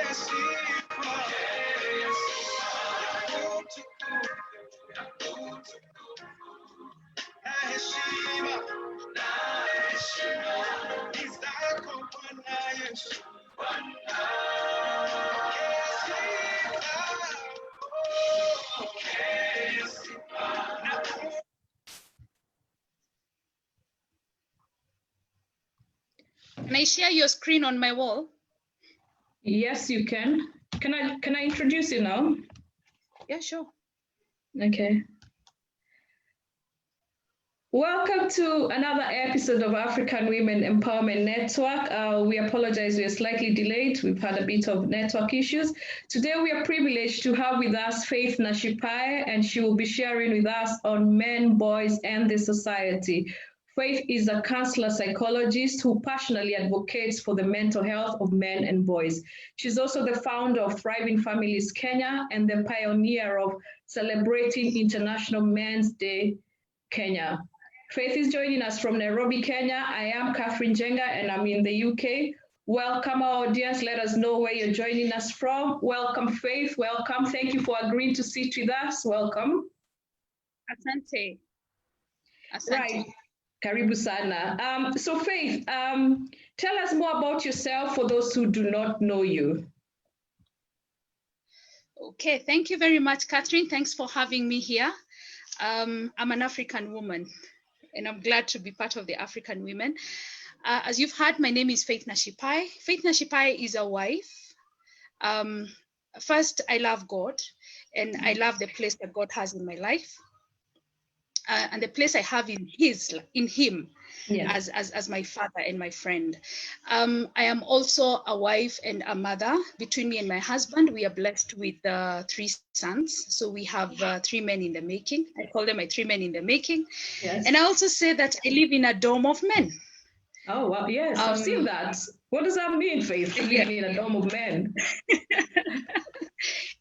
Can I share your screen on my wall? Yes, you can. Can I introduce you now? Yeah, sure. Okay. Welcome to another episode of African Women Empowerment Network. We apologize, we are slightly delayed. We've had a bit of network issues. Today, we are privileged to have with us Faith Nashipae, and she will be sharing with us on men, boys, and the society. Faith is a counselor psychologist who passionately advocates for the mental health of men and boys. She's also the founder of Thriving Families Kenya and the pioneer of celebrating International Men's Day Kenya. Faith is joining us from Nairobi, Kenya. I am Catherine Jenga and I'm in the UK. Welcome our audience. Let us know where you're joining us from. Welcome, Faith. Welcome. Thank you for agreeing to sit with us. Welcome. Asante. Right. Karibu sana. So Faith, tell us more about yourself for those who do not know you. Okay, thank you very much, Catherine. Thanks for having me here. I'm an African woman, and I'm glad to be part of the African women. As you've heard, my name is Faith Nashipae. Faith Nashipae is a wife. First, I love God, and I love the place that God has in my life. And the place I have in him, yes, as my father and my friend. I am also a wife and a mother. Between me and my husband, we are blessed with 3 sons. So we have 3 men in the making. I call them my 3 men in the making. Yes. And I also say that I live in a dome of men. Oh, wow. Yes, I've seen that. What does that mean, Faith? Living in a dome of men?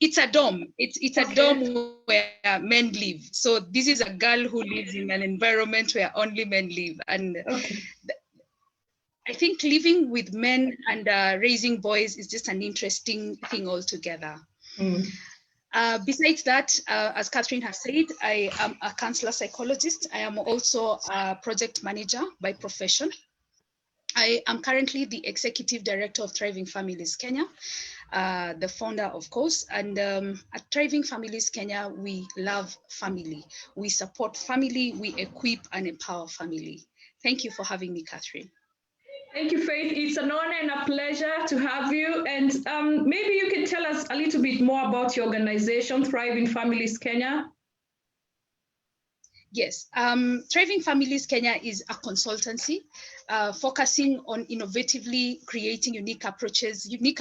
It's a dome. It's a dome where men live. So this is a girl who lives in an environment where only men live. And I think living with men and raising boys is just an interesting thing altogether. Besides that, as Catherine has said, I am a counselor psychologist. I am also a project manager by profession. I am currently the executive director of Thriving Families Kenya, the founder, of course. And at Thriving Families Kenya, we love family. We support family. We equip and empower family. Thank you for having me, Catherine. Thank you, Faith. It's an honor and a pleasure to have you. And maybe you can tell us a little bit more about your organization, Thriving Families Kenya. Yes, Thriving Families Kenya is a consultancy focusing on innovatively creating unique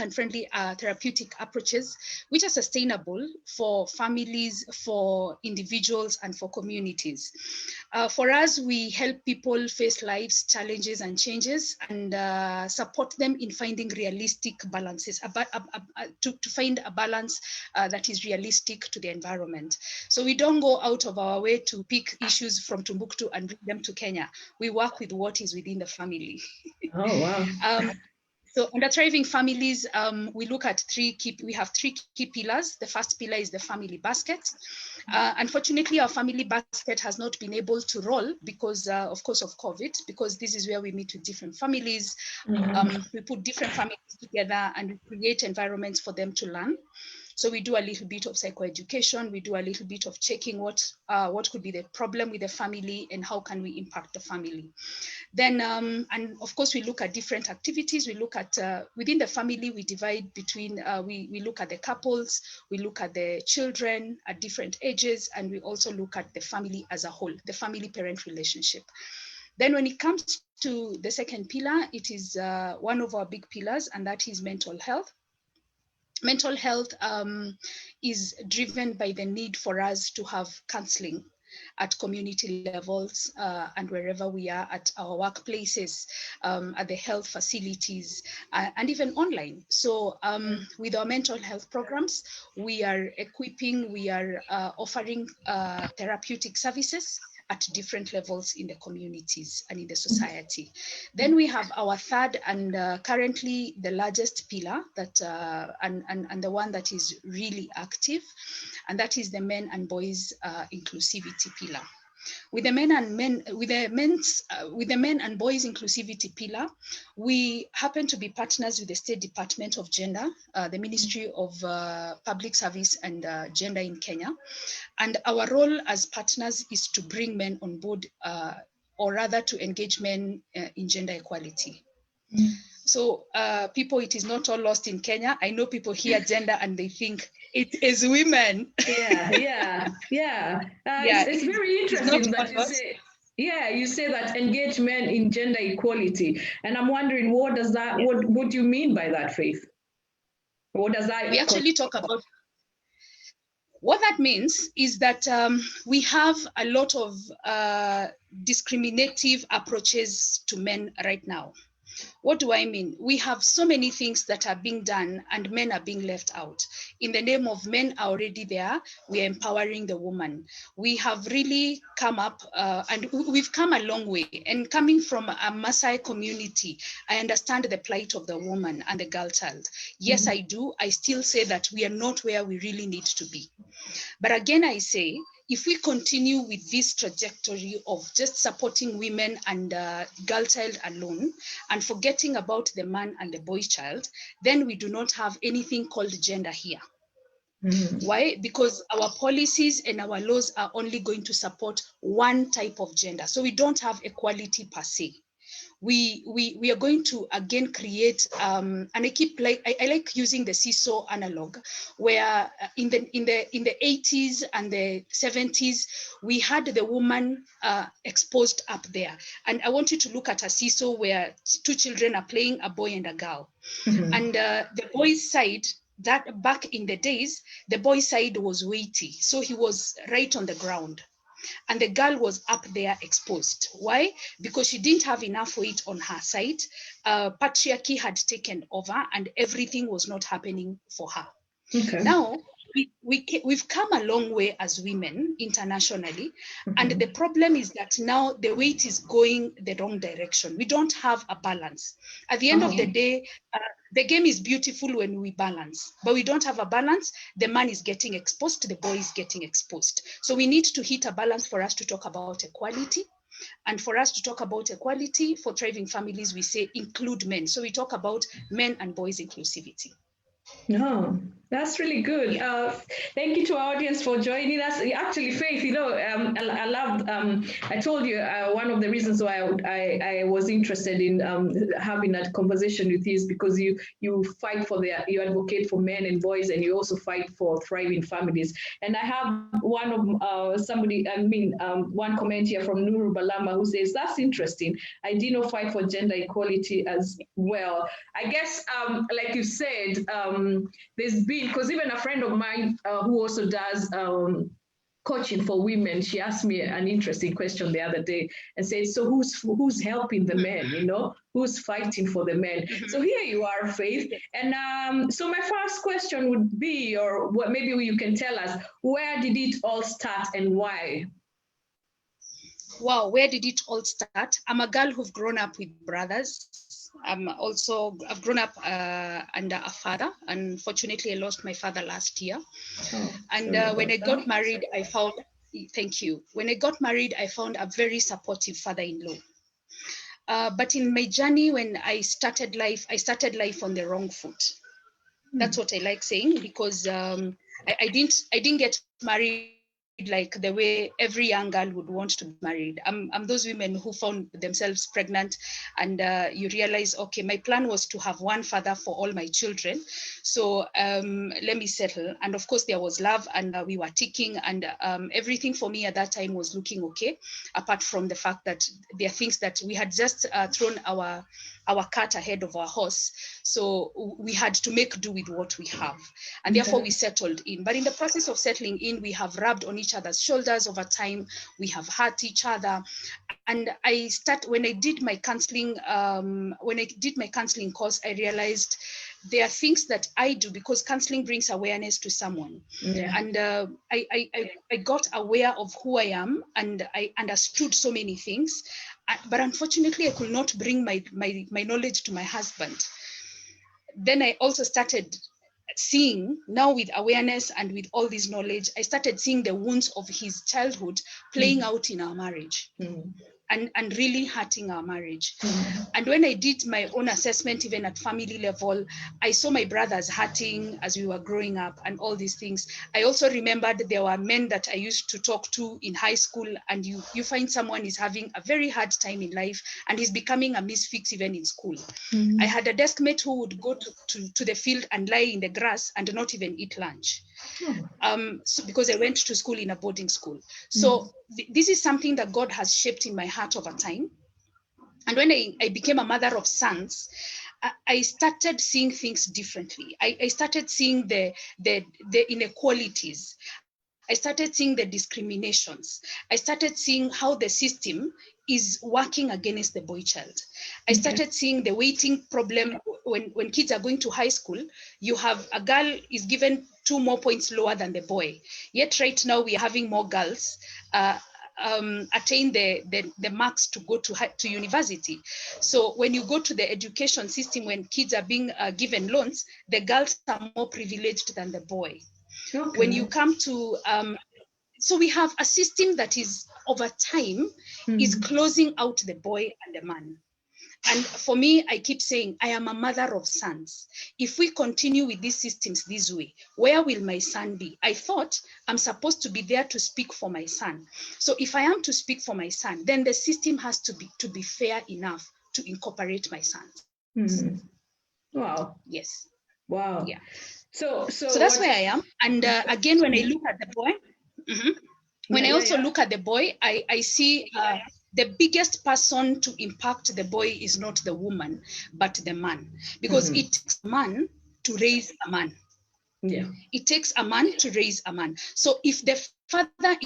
and friendly therapeutic approaches, which are sustainable for families, for individuals, and for communities. For us, we help people face life's challenges and changes and support them in finding realistic balances, to find a balance that is realistic to the environment. So we don't go out of our way to pick issues from Timbuktu and bring them to Kenya. We work with what is within the family. Oh, wow. So under Thriving Families, we look at 3 key pillars. The first pillar is the family basket. Unfortunately, our family basket has not been able to roll because, of course, of COVID, because this is where we meet with different families. We put different families together and we create environments for them to learn. So we do a little bit of psychoeducation. We do a little bit of checking what could be the problem with the family and how can we impact the family. Then, and of course, we look at different activities. We look at, within the family, we divide between, we look at the couples, we look at the children at different ages, and we also look at the family as a whole, the family-parent relationship. Then when it comes to the second pillar, it is one of our big pillars, and that is mental health. Mental health is driven by the need for us to have counseling at community levels and wherever we are, at our workplaces, at the health facilities, and even online. So with our mental health programs, we are equipping, we are offering therapeutic services at different levels in the communities and in the society. Then we have our third and currently the largest pillar that and the one that is really active, and that is the men and boys inclusivity pillar. With the men and boys inclusivity pillar, we happen to be partners with the State Department of Gender, the Ministry of Public Service and Gender in Kenya. And our role as partners is to bring men on board, or rather to engage men in gender equality. So people, it is not all lost in Kenya. I know people hear gender and they think it is women. Yeah. It's very interesting that you say. Yeah, you say that engagement in gender equality, and I'm wondering what does that? What do you mean by that, Faith? What does that? We actually talk about. What that means is that we have a lot of discriminative approaches to men right now. What do I mean? We have so many things that are being done and men are being left out. In the name of men are already there, we are empowering the woman. We have really come up and we've come a long way. And coming from a Maasai community, I understand the plight of the woman and the girl child. Yes, I do. I still say that we are not where we really need to be. But again, I say, if we continue with this trajectory of just supporting women and girl child alone and forgetting about the man and the boy child, then we do not have anything called gender here. Why? Because our policies and our laws are only going to support one type of gender. So we don't have equality per se. We are going to again create and I like using the seesaw analog, where in the 80s and the 70s we had the woman exposed up there, and I want you to look at a seesaw where two children are playing, a boy and a girl, and the boy's side, that back in the days the boy's side was weighty, so he was right on the ground. And the girl was up there exposed. Why? Because she didn't have enough weight on her side. Patriarchy had taken over and everything was not happening for her. Okay. Now, we've come a long way as women internationally. And the problem is that now the weight is going the wrong direction. We don't have a balance. At the end of the day, the game is beautiful when we balance, but we don't have a balance. The man is getting exposed, the boy is getting exposed. So we need to hit a balance for us to talk about equality. And for us to talk about equality for thriving families, we say include men. So we talk about men and boys inclusivity. No, that's really good. Thank you to our audience for joining us. Actually, Faith, I loved, I told you one of the reasons why I was interested in having that conversation with you is because you fight for you advocate for men and boys, and you also fight for thriving families. And I have one comment here from Nuru Balama who says, that's interesting. I did not fight for gender equality as well. I guess, like you said, there's been, because even a friend of mine who also does coaching for women, she asked me an interesting question the other day and said, so who's helping the men, who's fighting for the men? So here you are, Faith. And so my first question would be, or what maybe you can tell us, where did it all start and why? Wow, where did it all start? I'm a girl who've grown up with brothers. I've grown up under a father. Unfortunately, I lost my father last year. When I got married, I found, thank you. When I got married, I found a very supportive father-in-law. But in my journey, when I started life on the wrong foot. That's what I like saying, because I didn't get married like the way every young girl would want to be married. I'm those women who found themselves pregnant and you realize, okay, my plan was to have one father for all my children. So let me settle. And of course there was love and we were ticking and everything for me at that time was looking okay, apart from the fact that there are things that we had just thrown our cart ahead of our horse. So we had to make do with what we have. And therefore we settled in. But in the process of settling in, we have rubbed on each other's shoulders over time. We have hurt each other. And when I did my counseling course, I realized there are things that I do because counseling brings awareness to someone. Yeah. And I got aware of who I am, and I understood so many things. But unfortunately, I could not bring my knowledge to my husband. Then I also started seeing, now with awareness and with all this knowledge, I started seeing the wounds of his childhood playing out in our marriage. And really hurting our marriage. And when I did my own assessment, even at family level, I saw my brothers hurting as we were growing up and all these things. I also remembered there were men that I used to talk to in high school, and you find someone is having a very hard time in life and he's becoming a misfit even in school. I had a desk mate who would go to the field and lie in the grass and not even eat lunch. So because I went to school in a boarding school. So this is something that God has shaped in my heart over time. And when I became a mother of sons, I started seeing things differently. I started seeing the inequalities. I started seeing the discriminations. I started seeing how the system is working against the boy child. I started seeing the weighting problem. When kids are going to high school, you have a girl is given 2 more points lower than the boy. Yet right now we are having more girls attain the marks to go to university. So when you go to the education system, when kids are being given loans, the girls are more privileged than the boy. Okay. When you come to, so we have a system that is over time is closing out the boy and the man. And for me, I keep saying, I am a mother of sons. If we continue with these systems this way, where will my son be? I thought I'm supposed to be there to speak for my son. So if I am to speak for my son, then the system has to be fair enough to incorporate my sons. Wow. Yes. Wow. Yeah. So that's where I am. And again, when I look at the boy, when I also look at the boy, I see the biggest person to impact the boy is not the woman, but the man. Because it takes a man to raise a man. Yeah. It takes a man to raise a man. So if the father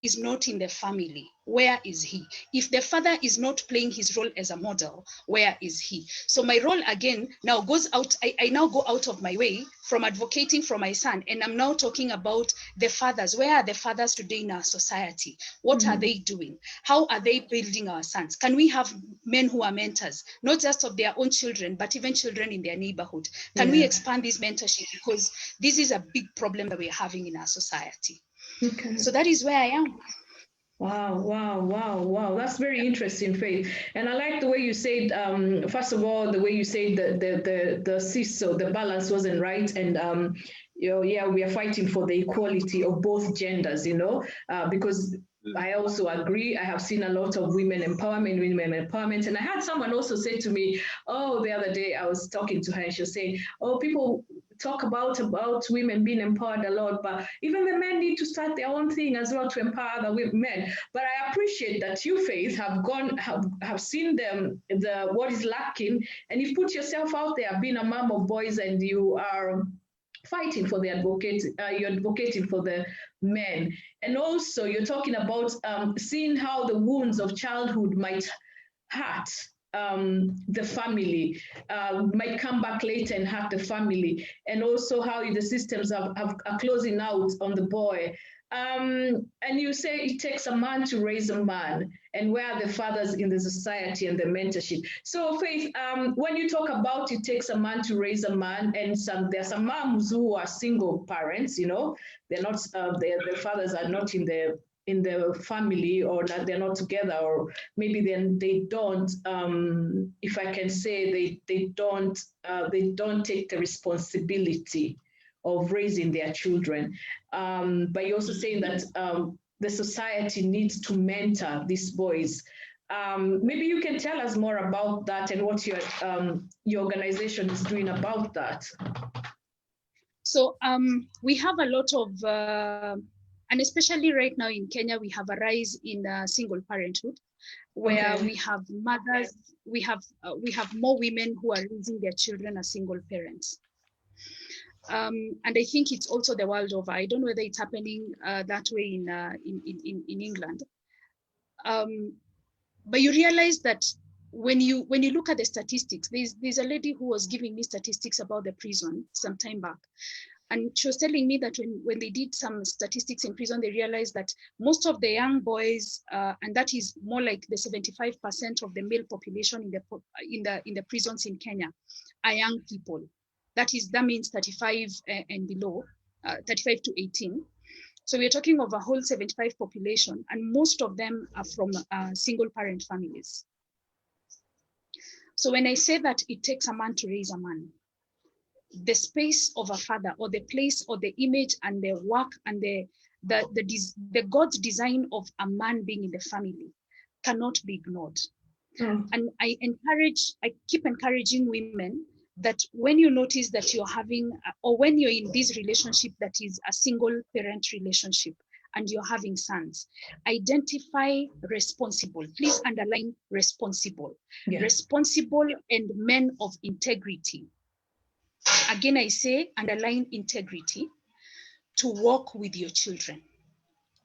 is not in the family, where is he? If the father is not playing his role as a model, where is he? So my role again now goes out, I now go out of my way from advocating for my son, and I'm now talking about the fathers. Where are the fathers today in our society? What are they doing? How are they building our sons? Can we have men who are mentors, not just of their own children, but even children in their neighborhood? Can we expand this mentorship? Because this is a big problem that we're having in our society. Okay. So that is where I am. Wow. That's very interesting, Faith. And I like the way you said, first of all, the way you said the seesaw, the balance wasn't right. And, we are fighting for the equality of both genders, because I also agree. I have seen a lot of women empowerment. And I had someone also say to me, the other day I was talking to her and she was saying, people talk about women being empowered a lot, but even the men need to start their own thing as well to empower the men. But I appreciate that you, Faith, have seen what is lacking, and you've put yourself out there, being a mom of boys, and you are fighting for the you're advocating for the men. And also you're talking about seeing how the wounds of childhood might hurt the family, might come back later and hurt the family, and also how the systems are closing out on the boy. And you say it takes a man to raise a man, and where are the fathers in the society and the mentorship? So Faith, when you talk about it takes a man to raise a man, and there are some moms who are single parents, they're not, their fathers are not in the family, or that they're not together, or maybe then they don't, if I can say, they don't take the responsibility of raising their children. But you're also saying that the society needs to mentor these boys. Maybe you can tell us more about that and what your organization is doing about that. So we have a lot of, and especially right now in Kenya, we have a rise in single parenthood, where we have mothers, we have more women who are raising their children as single parents. And I think it's also the world over. I don't know whether it's happening that way in England. But you realize that when you look at the statistics, there's a lady who was giving me statistics about the prison some time back. And she was telling me that when they did some statistics in prison, they realized that most of the young boys, and that is more like the 75% of the male population in the prisons in Kenya, are young people. That means 35 and below, 35 to 18. So we're talking of a whole 75 population, and most of them are from single parent families. So when I say that it takes a man to raise a man, the space of a father, or the place, or the image, and the work, and the God's design of a man being in the family cannot be ignored. And I keep encouraging women that when you notice that you're having, or when you're in this relationship that is a single parent relationship, and you're having sons, identify responsible. Please underline responsible. Yeah. Responsible and men of integrity. Again, I say underline integrity, to walk with your children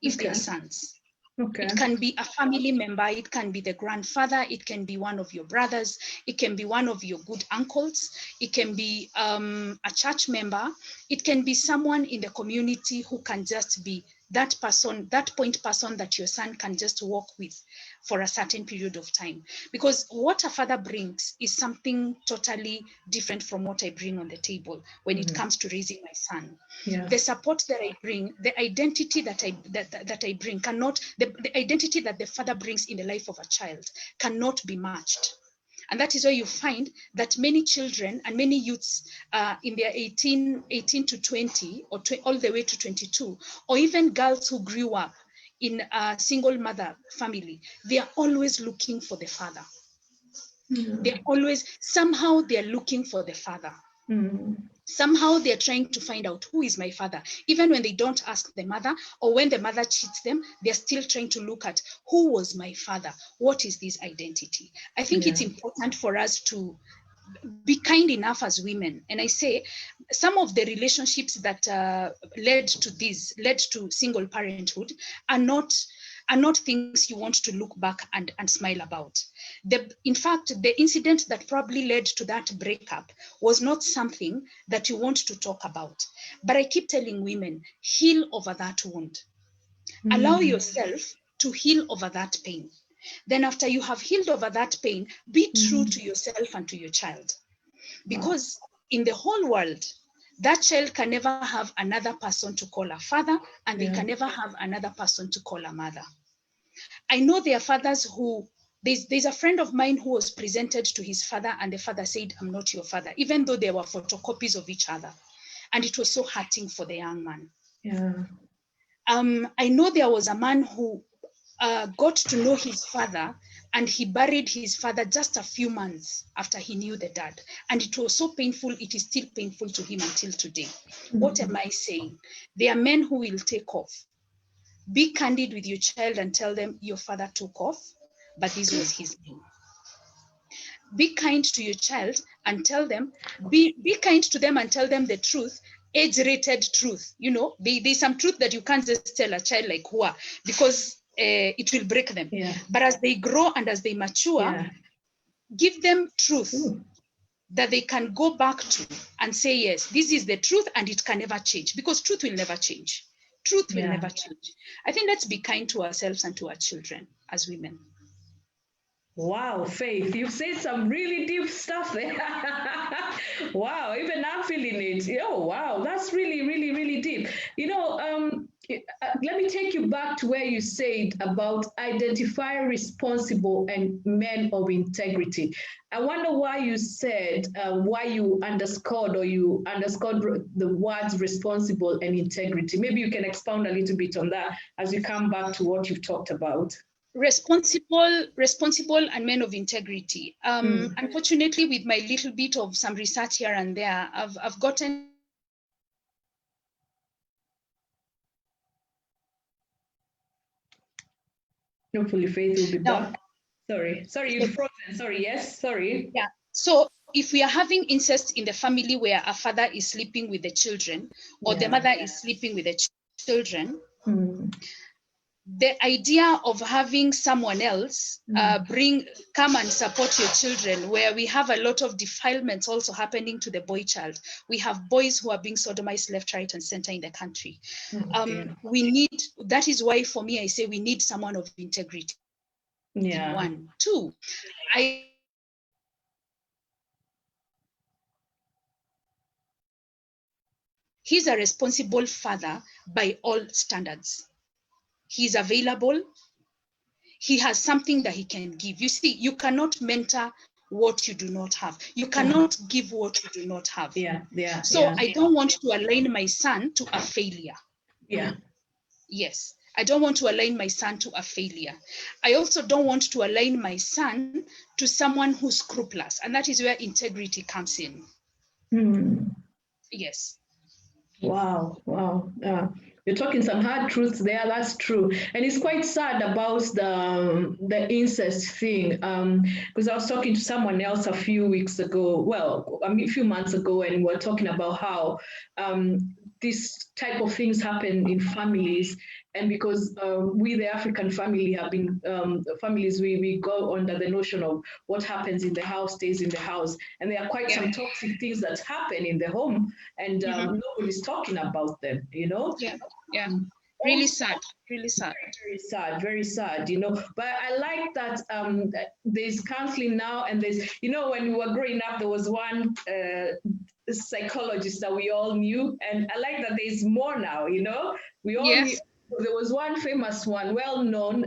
if they're sons. Okay. It can be a family member, it can be the grandfather, it can be one of your brothers, it can be one of your good uncles, it can be a church member, it can be someone in the community who can just be that person, that point person that your son can just walk with for a certain period of time. Because what a father brings is something totally different from what I bring on the table when it comes to raising my son. Yeah. The support that I bring, the identity that I bring cannot, the identity that the father brings in the life of a child cannot be matched. And that is why you find that many children and many youths in their 18 to 20, or all the way to 22, or even girls who grew up in a single mother family, they are always looking for the father. They're always, somehow they're looking for the father. Somehow they're trying to find out, who is my father? Even when they don't ask the mother, or when the mother cheats them, they're still trying to look at, who was my father? What is this identity? I think it's important for us to be kind enough as women. And I say, some of the relationships that led to single parenthood are not things you want to look back and smile about. In fact, the incident that probably led to that breakup was not something that you want to talk about. But I keep telling women, heal over that wound. Allow yourself to heal over that pain. Then after you have healed over that pain, be true to yourself and to your child. Because in the whole world, that child can never have another person to call a father, and they can never have another person to call a mother. I know there are fathers who, there's a friend of mine who was presented to his father, and the father said, "I'm not your father," even though they were photocopies of each other. And it was so hurting for the young man. Yeah. I know there was a man who got to know his father, and he buried his father just a few months after he knew the dad. And it was so painful, it is still painful to him until today. What am I saying? There are men who will take off. Be candid with your child and tell them, your father took off, but this was his name. Be kind to your child and tell them, be kind to them and tell them the truth, age-rated truth. You know, there's some truth that you can't just tell a child like Hua, because it will break them. Yeah. But as they grow and as they mature, give them truth that they can go back to and say, yes, this is the truth, and it can never change, because truth will never change. Truth will never change. I think let's be kind to ourselves and to our children as women. Wow, Faith, you've said some really deep stuff there. Wow, even I'm feeling it. Oh, wow, that's really, really, really deep. You know, let me take you back to where you said about identify responsible and men of integrity. I wonder why you said, why you underscored the words responsible and integrity. Maybe you can expound a little bit on that as you come back to what you've talked about. Responsible and men of integrity. Unfortunately, with my little bit of some research here and there, I've gotten hopefully Faith will be back. Sorry, you've frozen. Sorry, yes, sorry. Yeah. So if we are having incest in the family where a father is sleeping with the children, or the mother is sleeping with the children, the idea of having someone else come and support your children, where we have a lot of defilements also happening to the boy child. We have boys who are being sodomized left, right, and center in the country. We need, that is why for me, I say we need someone of integrity. Yeah. 1, 2, he's a responsible father by all standards. He's available. He has something that he can give. You see, you cannot mentor what you do not have. You cannot give what you do not have. So I don't want to align my son to a failure. Yes, I don't want to align my son to a failure. I also don't want to align my son to someone who's scrupulous, and that is where integrity comes in. Yes. Wow. You're talking some hard truths there. That's true, and it's quite sad about the incest thing. Because I was talking to someone else a few weeks ago. Well, I mean, a few months ago, and we're talking about how this type of things happen in families, and because we, the African family, have been families, we go under the notion of what happens in the house stays in the house, and there are quite some toxic things that happen in the home, and nobody's talking about them, you know. Really sad. Very sad, you know. But I like that there's counseling now, and there's, you know, when we were growing up, there was one psychologist that we all knew, and I like that there's more now, you know. We all knew, there was one famous one, well known,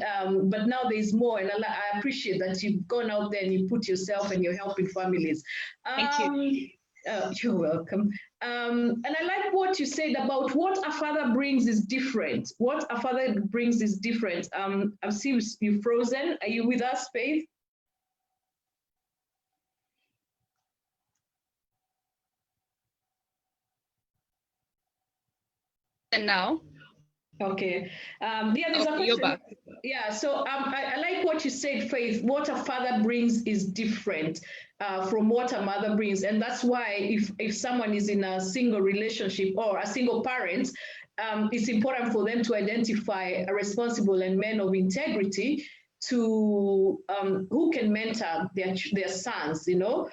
but now there's more, and I appreciate that you've gone out there and you put yourself and you're helping families. Thank you. You're welcome. And I like what you said about what a father brings is different. What a father brings is different. I see you frozen. Are you with us, Faith? And now? Okay. There's a question. Yeah, so I like what you said, Faith. What a father brings is different from what a mother brings. And that's why if someone is in a single relationship or a single parent, it's important for them to identify a responsible and men of integrity to who can mentor their sons, you know.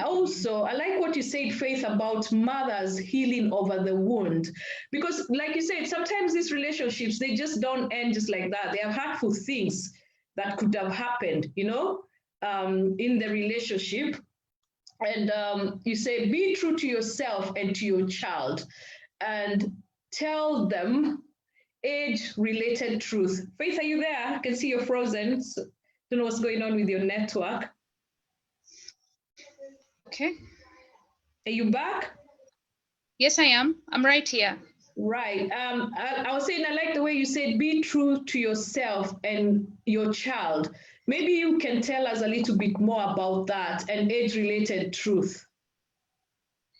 Also, I like what you said, Faith, about mothers healing over the wound, because like you said, sometimes these relationships, they just don't end just like that. They have hurtful things that could have happened, you know, in the relationship. And you say, be true to yourself and to your child and tell them age-related truth. Faith, are you there? I can see you're frozen. So, don't know what's going on with your network. Okay. Are you back? Yes, I am. I'm right here. Right. I was saying, I like the way you said, be true to yourself and your child. Maybe you can tell us a little bit more about that and age-related truth.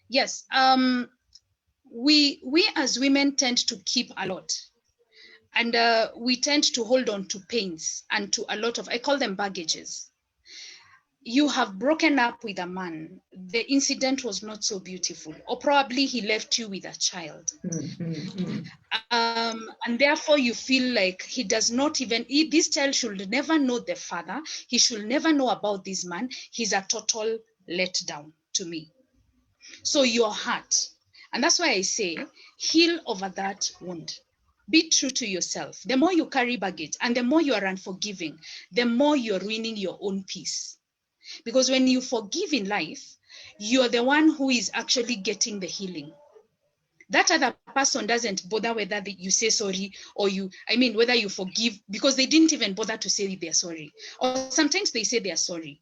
Yes. We as women tend to keep a lot. And we tend to hold on to pains and to a lot of, I call them baggages. You have broken up with a man, the incident was not so beautiful, or probably he left you with a child. And therefore you feel like he does not even, this child should never know the father, he should never know about this man, he's a total letdown to me. So your heart, and that's why I say, heal over that wound. Be true to yourself. The more you carry baggage and the more you are unforgiving, the more you're ruining your own peace. Because when you forgive in life, you're the one who is actually getting the healing. That other person doesn't bother whether you say sorry or whether you forgive, because they didn't even bother to say they're sorry. Or sometimes they say they're sorry.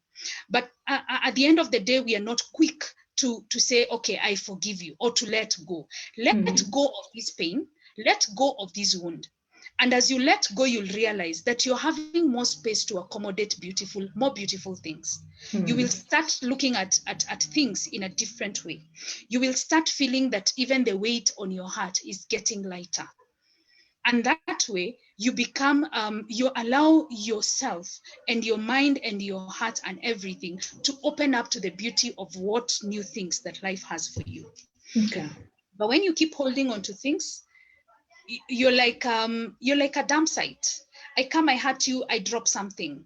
But at the end of the day, we are not quick to say, okay, I forgive you, or to let go. Let go of this pain. Let go of this wound. And as you let go, you'll realize that you're having more space to accommodate more beautiful things. You will start looking at things in a different way. You will start feeling that even the weight on your heart is getting lighter. And that way, you become, you allow yourself and your mind and your heart and everything to open up to the beauty of what new things that life has for you. Okay. But when you keep holding on to things, you're like a dump site. I come, I hurt you, I drop something.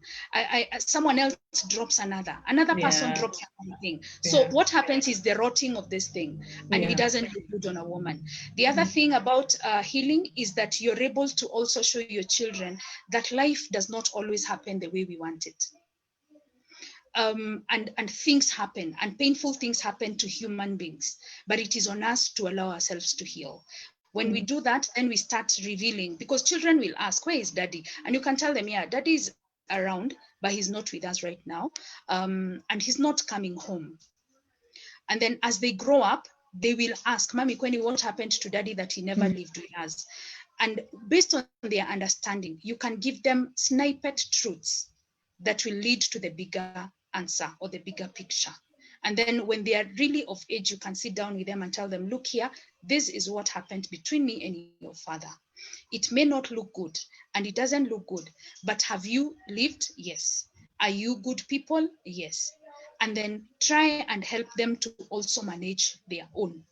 Someone else drops another person drops something. So what happens is the rotting of this thing, and it doesn't look good on a woman. The other thing about healing is that you're able to also show your children that life does not always happen the way we want it. And things happen, and painful things happen to human beings, but it is on us to allow ourselves to heal. When we do that, then we start revealing, because children will ask, where is daddy? And you can tell them, yeah, daddy is around, but he's not with us right now, and he's not coming home. And then as they grow up, they will ask, Mommy, Kweni, what happened to daddy that he never lived with us? And based on their understanding, you can give them snippet truths that will lead to the bigger answer or the bigger picture. And then when they are really of age, you can sit down with them and tell them, look here, this is what happened between me and your father. It may not look good, and it doesn't look good, but have you lived? Yes. Are you good people? Yes. And then try and help them to also manage their own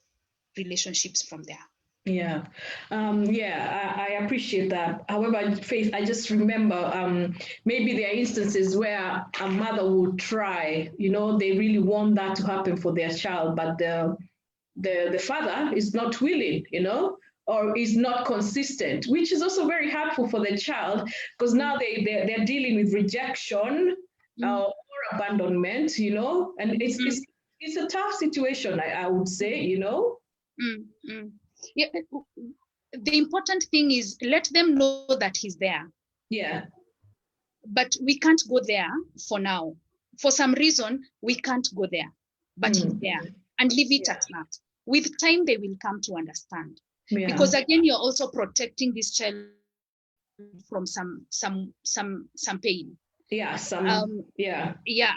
relationships from there. Yeah, I appreciate that. However, Faith, I just remember maybe there are instances where a mother will try, they really want that to happen for their child, but the father is not willing, or is not consistent, which is also very helpful for the child, because now they're dealing with rejection or abandonment, and it's a tough situation, I would say, Yeah, the important thing is let them know that he's there. Yeah. But we can't go there for now. For some reason, we can't go there, but he's there, and leave it at that. With time, they will come to understand. Because again, you're also protecting this child from some pain. Yeah,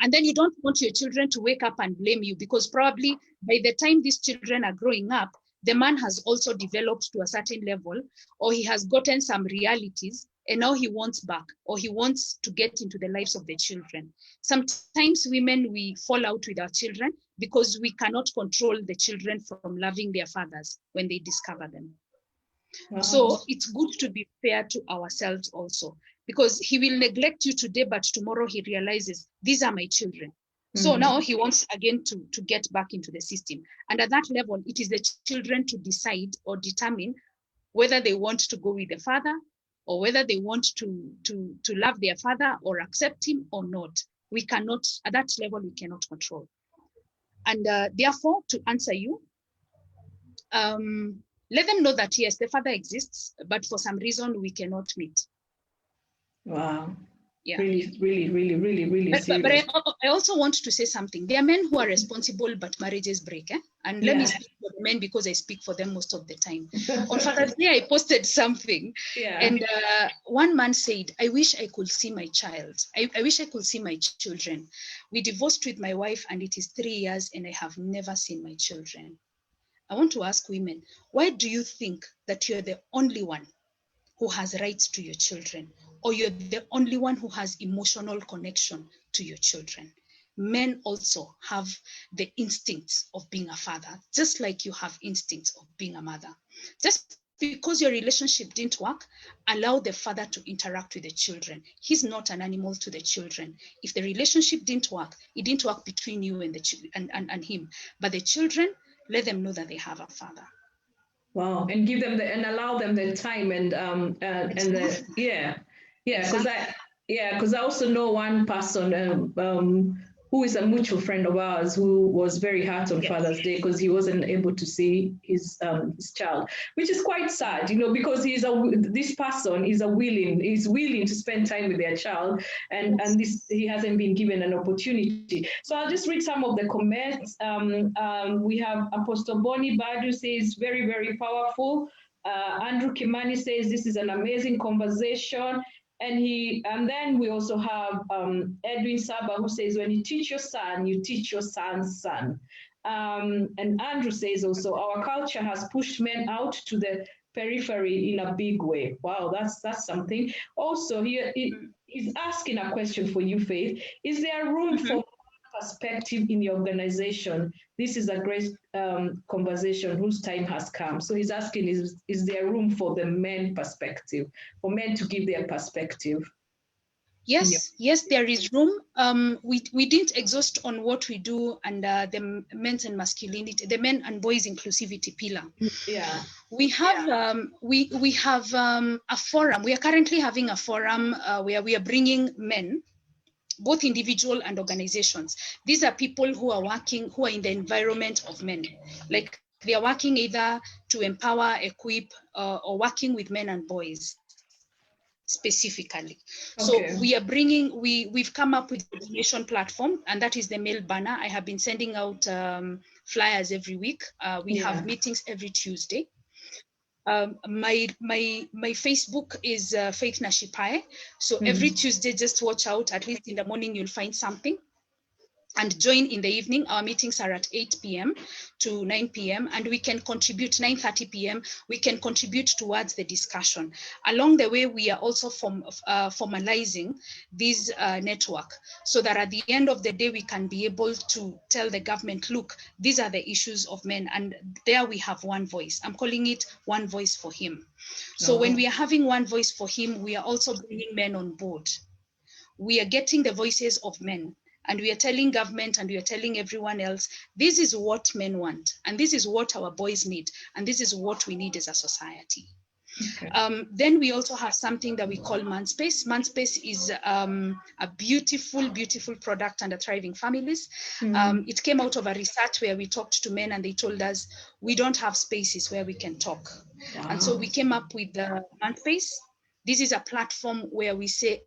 and then you don't want your children to wake up and blame you, because probably by the time these children are growing up, the man has also developed to a certain level, or he has gotten some realities, and now he wants back, or he wants to get into the lives of the children. Sometimes women, we fall out with our children because we cannot control the children from loving their fathers when they discover them. Wow. So it's good to be fair to ourselves also, because he will neglect you today, but tomorrow he realizes these are my children. So now he wants again to get back into the system. And at that level, it is the children to decide or determine whether they want to go with the father, or whether they want to love their father or accept him or not. We cannot, at that level, we cannot control. And therefore, to answer you, let them know that, yes, the father exists, but for some reason we cannot meet. Wow. Yeah. Really serious. But I also want to say something. There are men who are responsible, but marriages break. And let me speak for the men, because I speak for them most of the time. On Father's Day, I posted something. And one man said, I wish I could see my child. I wish I could see my children. We divorced with my wife, and it is 3 years, and I have never seen my children. I want to ask women, why do you think that you're the only one who has rights to your children, or you're the only one who has emotional connection to your children? Men also have the instincts of being a father, just like you have instincts of being a mother. Just because your relationship didn't work, allow the father to interact with the children. He's not an animal to the children. If the relationship didn't work, it didn't work between you and and him. But the children, let them know that they have a father. Wow, and give them and allow them the time and because I also know one person who is a mutual friend of ours who was very hurt on Father's Day because he wasn't able to see his child, which is quite sad, because this person is willing to spend time with their child, and he hasn't been given an opportunity. So I'll just read some of the comments. We have Apostle Bonnie Badu says, very, very powerful. Andrew Kimani says, this is an amazing conversation. And then we also have Edwin Saba, who says, when you teach your son, you teach your son's son. And Andrew says also, our culture has pushed men out to the periphery in a big way. Wow, that's something. Also, he's asking a question for you, Faith. Is there room for perspective in your organization, this is a great conversation whose time has come. So he's asking, is there room for the men perspective, for men to give their perspective? Yes, yes, there is room. We didn't exhaust on what we do under the men's and masculinity, the men and boys inclusivity pillar. Yeah. We have we have a forum. We are currently having a forum where we are bringing men, both individual and organizations. These are people who are working, who are in the environment of men. Like they are working either to empower, equip, or working with men and boys specifically. Okay. So we are bringing, we've come up with a donation platform, and that is the mail banner. I have been sending out flyers every week. We have meetings every Tuesday. My Facebook is Faith Nashipae. So every Tuesday, just watch out. At least in the morning, you'll find something. And join in the evening. Our meetings are at 8 p.m. to 9 p.m. and we can contribute 9:30 p.m. We can contribute towards the discussion. Along the way, we are also formalizing this network so that at the end of the day, we can be able to tell the government, look, these are the issues of men. And there we have one voice. I'm calling it one voice for him. So when we are having one voice for him, we are also bringing men on board. We are getting the voices of men. And we are telling government and we are telling everyone else, this is what men want. And this is what our boys need. And this is what we need as a society. Okay. Then we also have something that we call ManSpace. ManSpace is a beautiful, beautiful product under Thriving Families. It came out of a research where we talked to men and they told us, we don't have spaces where we can talk. Wow. And so we came up with the ManSpace. This is a platform where we say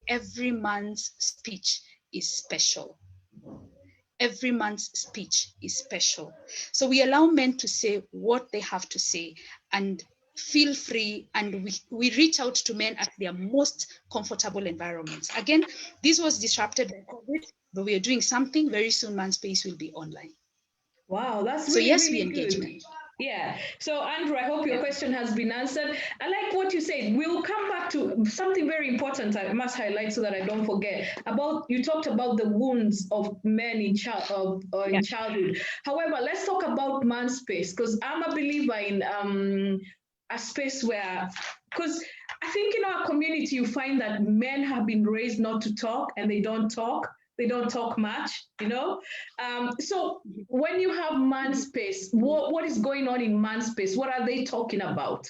every man's speech is special. Every man's speech is special. So we allow men to say what they have to say and feel free, and we reach out to men at their most comfortable environments. Again, this was disrupted by COVID, but we are doing something. Very soon, ManSpace will be online. Wow, that's really, so yes, really we engage men. Yeah. So, Andrew, I hope your question has been answered. I like what you said. We'll come back to something very important I must highlight so that I don't forget. You talked about the wounds of men in childhood. However, let's talk about ManSpace, because I'm a believer in a space where, because I think in our community, you find that men have been raised not to talk and they don't talk. They don't talk much, you know? So when you have ManSpace, what is going on in ManSpace? What are they talking about?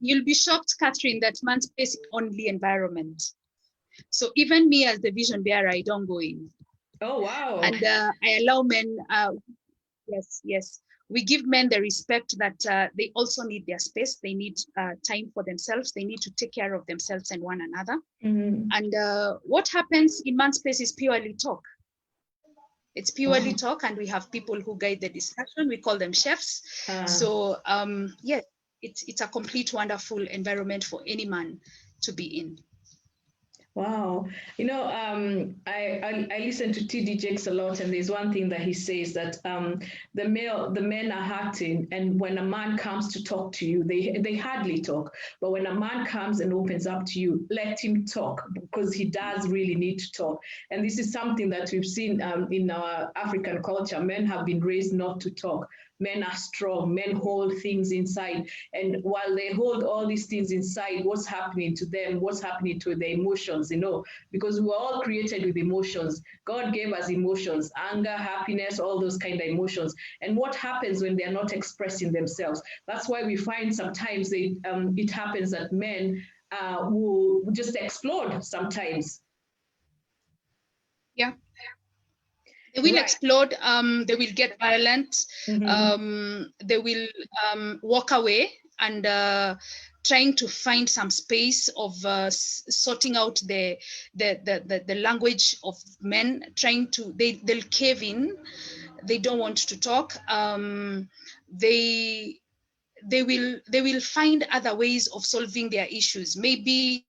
You'll be shocked, Catherine, that ManSpace is only environment. So even me as the vision bearer, I don't go in. Oh, wow. And I allow men, yes. We give men the respect that they also need their space. They need time for themselves. They need to take care of themselves and one another. And what happens in ManSpace is purely talk. It's purely talk, and we have people who guide the discussion. We call them chefs. So yes, it's a complete wonderful environment for any man to be in. Wow. You know, I listen to TD Jakes a lot, and there's one thing that he says that the men are hurting, and when a man comes to talk to you, they hardly talk. But when a man comes and opens up to you, let him talk, because he does really need to talk. And this is something that we've seen in our African culture. Men have been raised not to talk. Men are strong, men hold things inside. And while they hold all these things inside, what's happening to them? What's happening to their emotions, you know? Because we were all created with emotions. God gave us emotions, anger, happiness, all those kind of emotions. And what happens when they're not expressing themselves? That's why we find sometimes it happens that men will just explode sometimes. Yeah. They will explode, they will get violent, they will walk away and trying to find some space of sorting out the language of men, they'll cave in, they don't want to talk, they will find other ways of solving their issues. Maybe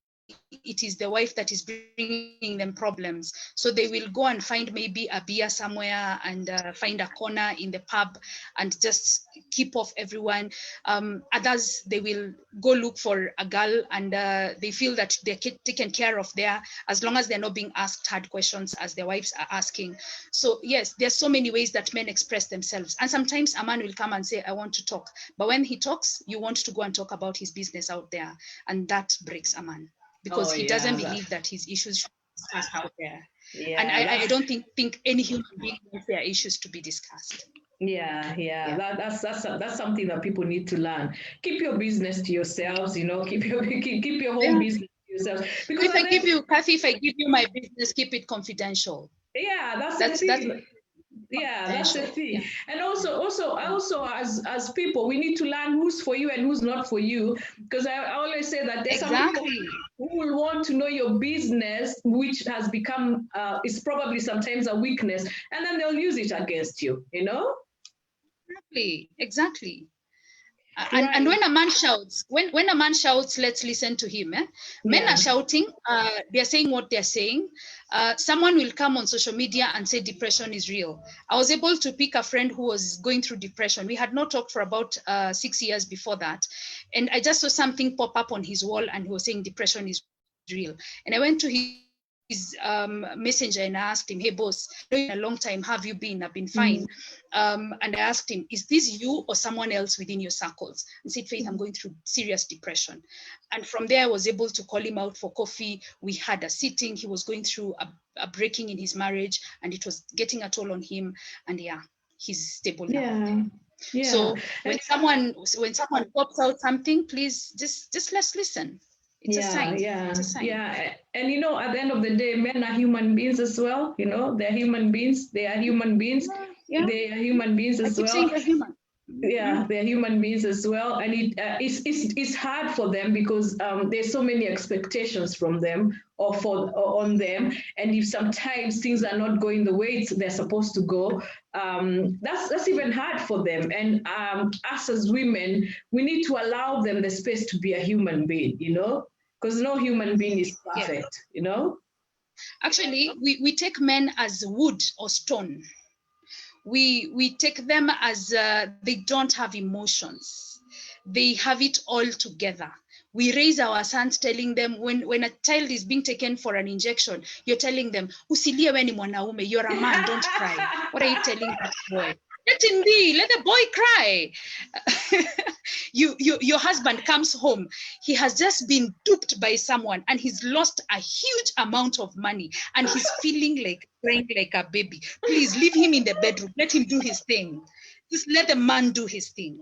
it is the wife that is bringing them problems. So they will go and find maybe a beer somewhere and find a corner in the pub and just keep off everyone. Others, they will go look for a girl and they feel that they're taken care of there as long as they're not being asked hard questions as their wives are asking. So yes, there's so many ways that men express themselves. And sometimes a man will come and say, I want to talk. But when he talks, you want to go and talk about his business out there. And that breaks a man because he doesn't believe that his issues should be discussed out there. Yeah, and I don't think any human being wants their issues to be discussed. That's something that people need to learn. Keep your business to yourselves, keep your home business to yourselves. Because if I give you my business, keep it confidential. Yeah, that's the thing. That's the thing. Yeah. And also as people, we need to learn who's for you and who's not for you. Because I always say that there's some people who will want to know your business, which has become is probably sometimes a weakness, and then they'll use it against you, Exactly. And when a man shouts, when a man shouts, let's listen to him. Men are shouting, they're saying what they're saying. Someone will come on social media and say depression is real. I was able to pick a friend who was going through depression. We had not talked for about 6 years before that. And I just saw something pop up on his wall and he was saying depression is real. And I went to his messenger and I asked him, hey boss, in a long time, have you been? I've been fine. And I asked him, is this you or someone else within your circles? And said, Faith, I'm going through serious depression. And from there, I was able to call him out for coffee. We had a sitting. He was going through a breaking in his marriage and it was getting a toll on him. And he's stable now. So when someone pops out something, please just let's listen. It's a sign. And at the end of the day, men are human beings as well. They're human beings. They are human beings. They are human beings as well. Saying they're human. They're human beings as well, and it's hard for them because there's so many expectations from them or on them, and if sometimes things are not going the way they're supposed to go, that's even hard for them. And us as women, we need to allow them the space to be a human being, because no human being is perfect, Actually, we take men as wood or stone. We take them as they don't have emotions. They have it all together. We raise our sons telling them when a child is being taken for an injection, you're telling them, usilie we ni mwanaume, you're a man, don't cry. What are you telling that boy? Let him be, let the boy cry. Your husband comes home, he has just been duped by someone and he's lost a huge amount of money and he's feeling like crying like a baby. Please leave him in the bedroom, let him do his thing. Just let the man do his thing.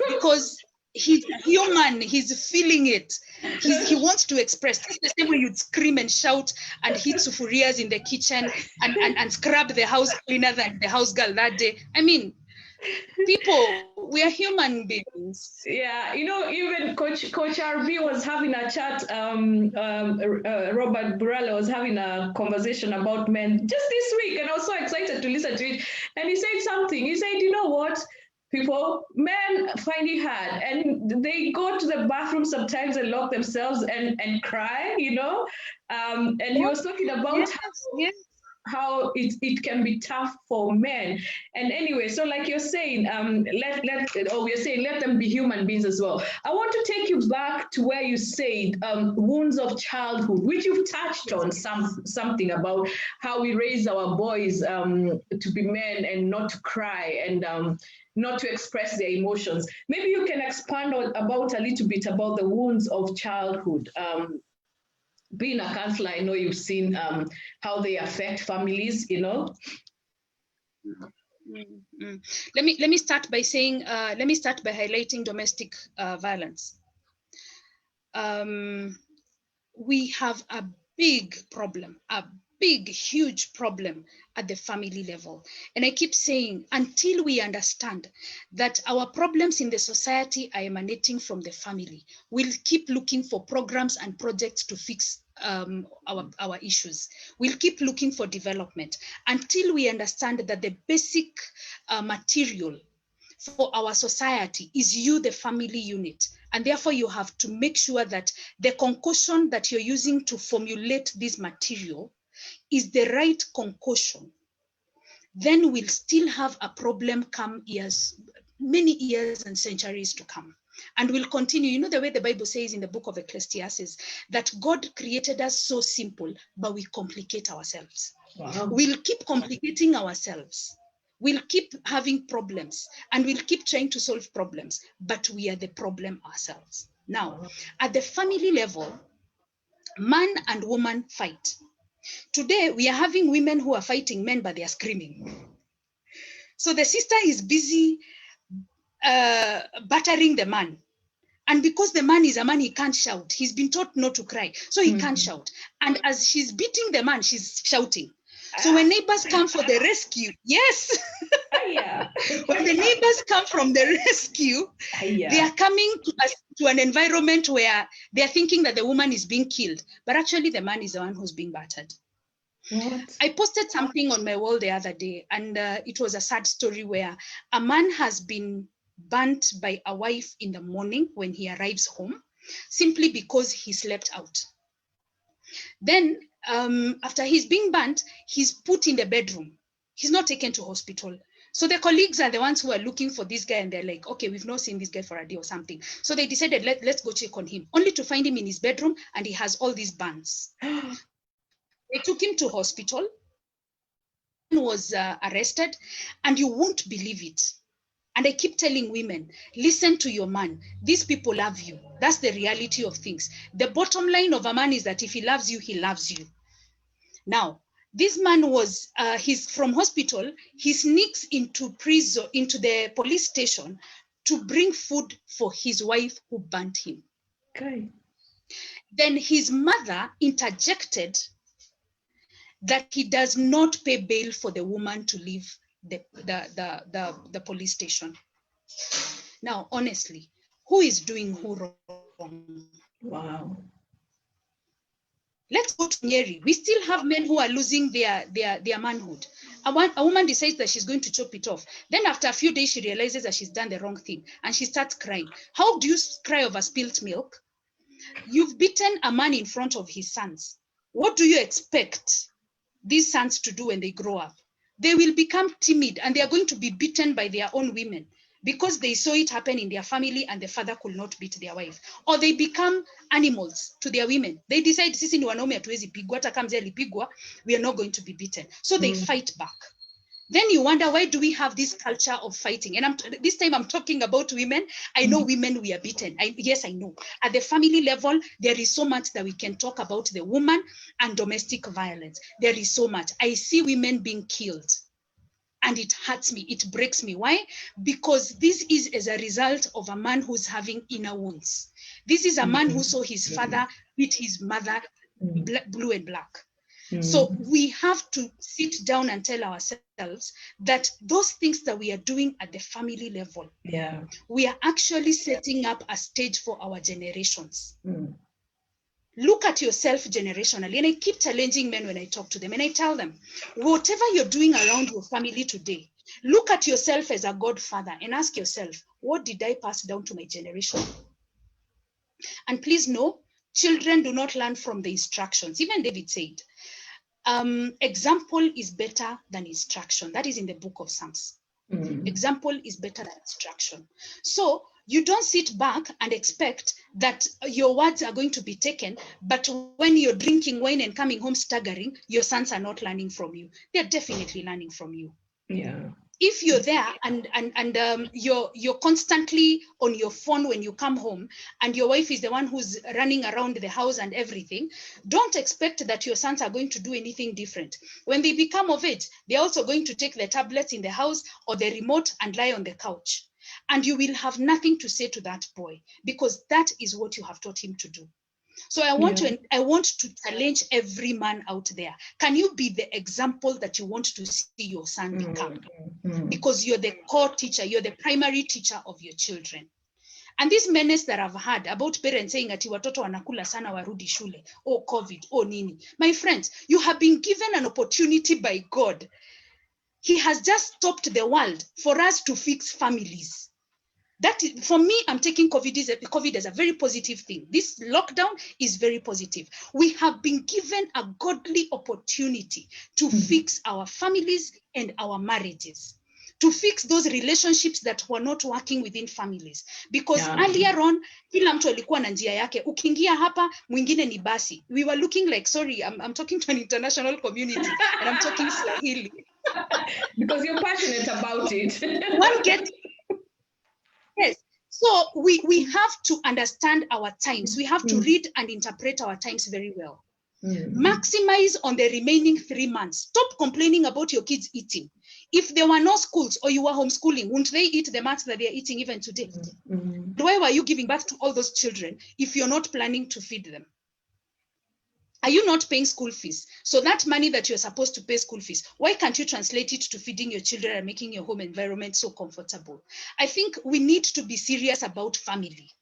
Because he's human, he's feeling it. He wants to express. It's the same way you'd scream and shout and hit sufurias in the kitchen and scrub the house cleaner than the house girl that day. I mean, people, we are human beings. Yeah, even Coach RB was having a chat, Robert Burrell was having a conversation about men just this week, and I was so excited to listen to it. And he said something. He said, you know what? Men find it hard and they go to the bathroom sometimes and lock themselves and cry, and he was talking about how it can be tough for men. And anyway, so like you're saying, let them be human beings as well. I want to take you back to where you said wounds of childhood, which you've touched on something about how we raise our boys to be men and not to cry and not to express their emotions. Maybe you can expand about a little bit about the wounds of childhood. Being a counselor, I know you've seen how they affect families, Let me start by saying, highlighting domestic violence. We have a big problem, huge problem at the family level. And I keep saying, until we understand that our problems in the society are emanating from the family, we'll keep looking for programs and projects to fix our issues. We'll keep looking for development until we understand that the basic material for our society is you, the family unit. And therefore, you have to make sure that the concoction that you're using to formulate this material is the right concoction. Then we'll still have a problem come years, many years and centuries to come. And we'll continue. You know the way the Bible says in the book of Ecclesiastes that God created us so simple, but we complicate ourselves. Wow. We'll keep complicating ourselves. We'll keep having problems and we'll keep trying to solve problems, but we are the problem ourselves. Now, at the family level, man and woman fight. Today, we are having women who are fighting men, but they are screaming. So the sister is busy battering the man. And because the man is a man, he can't shout. He's been taught not to cry, so he can't shout. And as she's beating the man, she's shouting. So when neighbors come for the rescue, yes. When the neighbors come from the rescue, they are coming to an environment where they are thinking that the woman is being killed, but actually the man is the one who's being battered. What? I posted something on my wall the other day, and it was a sad story where a man has been burnt by a wife in the morning when he arrives home, simply because he slept out. Then after he's being burnt, he's put in the bedroom. He's not taken to hospital. So the colleagues are the ones who are looking for this guy, and they're like, okay, we've not seen this guy for a day or something. So they decided, let's go check on him, only to find him in his bedroom, and he has all these burns. They took him to hospital, was arrested, and you won't believe it. And I keep telling women, listen to your man. These people love you. That's the reality of things. The bottom line of a man is that if he loves you, he loves you. Now, this man was, he's from hospital. He sneaks into prison, into the police station to bring food for his wife who burnt him. Okay. Then his mother interjected that he does not pay bail for the woman to leave the police station. Now, honestly, who is doing who wrong? Wow. Let's go to Nyeri. We still have men who are losing their manhood. A woman decides that she's going to chop it off. Then after a few days, she realizes that she's done the wrong thing and she starts crying. How do you cry over spilt milk? You've beaten a man in front of his sons. What do you expect these sons to do when they grow up? They will become timid and they are going to be beaten by their own women because they saw it happen in their family and the father could not beat their wife. Or they become animals to their women. They decide, sisi ni wanaume hatuwezi pigwa, hata kama mzee alipigwa, we are not going to be beaten. So they fight back. Then you wonder, why do we have this culture of fighting? And this time I'm talking about women. I know women, we are beaten. Yes, I know. At the family level, there is so much that we can talk about the woman and domestic violence. There is so much. I see women being killed. And it hurts me, it breaks me. Why? Because this is as a result of a man who's having inner wounds. This is a man who saw his father beat his mother blue and black. So we have to sit down and tell ourselves that those things that we are doing at the family level, we are actually setting up a stage for our generations. Look at yourself generationally. And I keep challenging men when I talk to them and I tell them, whatever you're doing around your family today, look at yourself as a godfather and ask yourself, what did I pass down to my generation? And please know, children do not learn from the instructions. Even David said, example is better than instruction. That is in the book of Psalms. Example is better than instruction. So you don't sit back and expect that your words are going to be taken, but when you're drinking wine and coming home staggering, your sons are not learning from you. They're definitely learning from you. If you're there and you're constantly on your phone when you come home and your wife is the one who's running around the house and everything, don't expect that your sons are going to do anything different. When they become of age, they're also going to take the tablets in the house or the remote and lie on the couch. And you will have nothing to say to that boy because that is what you have taught him to do. So I want to challenge every man out there. Can you be the example that you want to see your son become? Because you're the core teacher, you're the primary teacher of your children. And this menace that I've heard about parents saying ati watoto wanakula sana warudi shule, oh COVID, oh nini. My friends, you have been given an opportunity by God He has just stopped the world for us to fix families. That is, for me, I'm taking COVID as a very positive thing. This lockdown is very positive. We have been given a godly opportunity to fix our families and our marriages, to fix those relationships that were not working within families. Because earlier on, kila mtu alikuwa na njia yake. Ukiingia hapa, mwingine ni basi. We were looking like, sorry, I'm talking to an international community and I'm talking Swahili. Because you're passionate about it. One gets... Yes. So we have to understand our times. We have to read and interpret our times very well. Maximize on the remaining 3 months. Stop complaining about your kids eating. If there were no schools or you were homeschooling, wouldn't they eat the maths that they are eating even today? Why were you giving birth to all those children if you're not planning to feed them? Are you not paying school fees? So that money that you're supposed to pay school fees, why can't you translate it to feeding your children and making your home environment so comfortable? I think we need to be serious about family.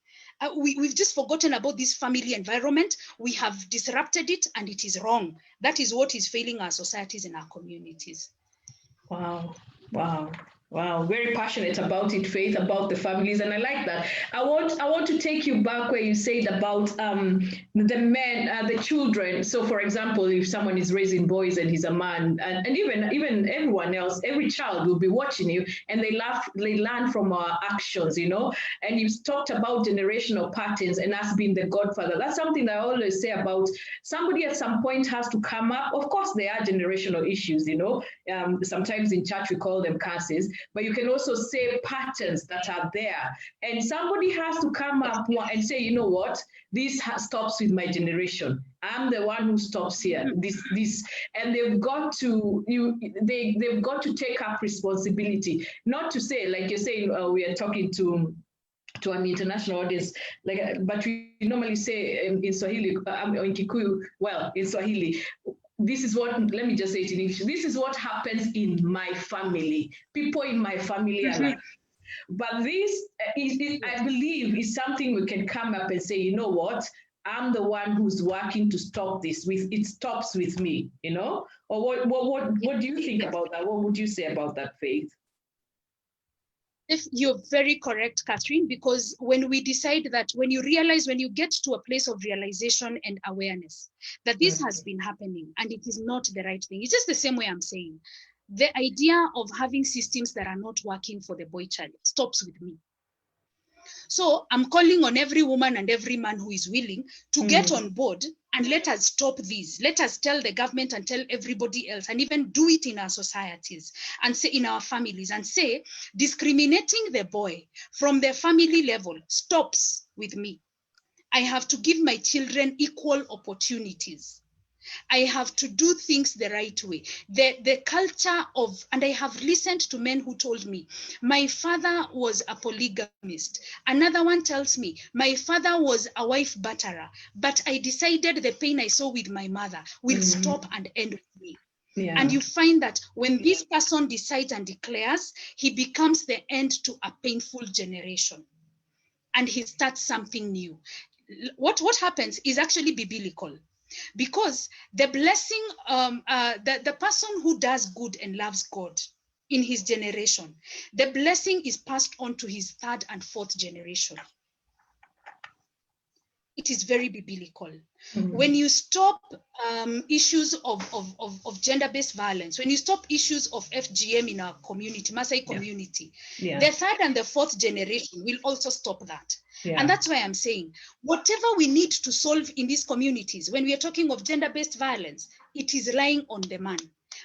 We've just forgotten about this family environment. We have disrupted it and it is wrong. That is what is failing our societies and our communities. Wow. Wow. Wow, very passionate about it, Faith, about the families, and I like that. I want to take you back where you said about the men, the children. So, for example, if someone is raising boys and he's a man, and even everyone else, every child will be watching you, and they learn from our actions, you know. And you've talked about generational patterns and us being the godfather. That's something that I always say about somebody at some point has to come up. Of course, there are generational issues, you know. Sometimes in church we call them curses. But you can also say patterns that are there. And somebody has to come up and say, you know what, this stops with my generation. I'm the one who stops here. This, and they've got to they've got to take up responsibility. Not to say, like you're saying, we are talking to an international audience, but we normally say in Swahili, or in Kikuyu, well, in Swahili, this is what, let me just say it in English, this is what happens in my family. People in my family are like, but this, I believe, is something we can come up and say, you know what, I'm the one who's working to stop this. It stops with me, you know? Or what do you think about that? What would you say about that, Faith? You're very correct, Catherine, because when we decide that, when you get to a place of realization and awareness that this has been happening and it is not the right thing, it's just the same way I'm saying. The idea of having systems that are not working for the boy child stops with me. So I'm calling on every woman and every man who is willing to get on board and let us stop this. Let us tell the government and tell everybody else, and even do it in our societies and say in our families, and say discriminating the boy from the family level stops with me. I have to give my children equal opportunities. I have to do things the right way. The culture of, and I have listened to men who told me, my father was a polygamist. Another one tells me, my father was a wife batterer, but I decided the pain I saw with my mother will stop and end with me. Yeah. And you find that when this person decides and declares, he becomes the end to a painful generation. And he starts something new. What happens is actually biblical. Because the blessing, the person who does good and loves God in his generation, the blessing is passed on to his third and fourth generation. It is very biblical. When you stop issues of gender-based violence, when you stop issues of FGM in our community, Maasai community, the third and the fourth generation will also stop that. Yeah. And that's why I'm saying, whatever we need to solve in these communities, when we are talking of gender-based violence, it is lying on the man.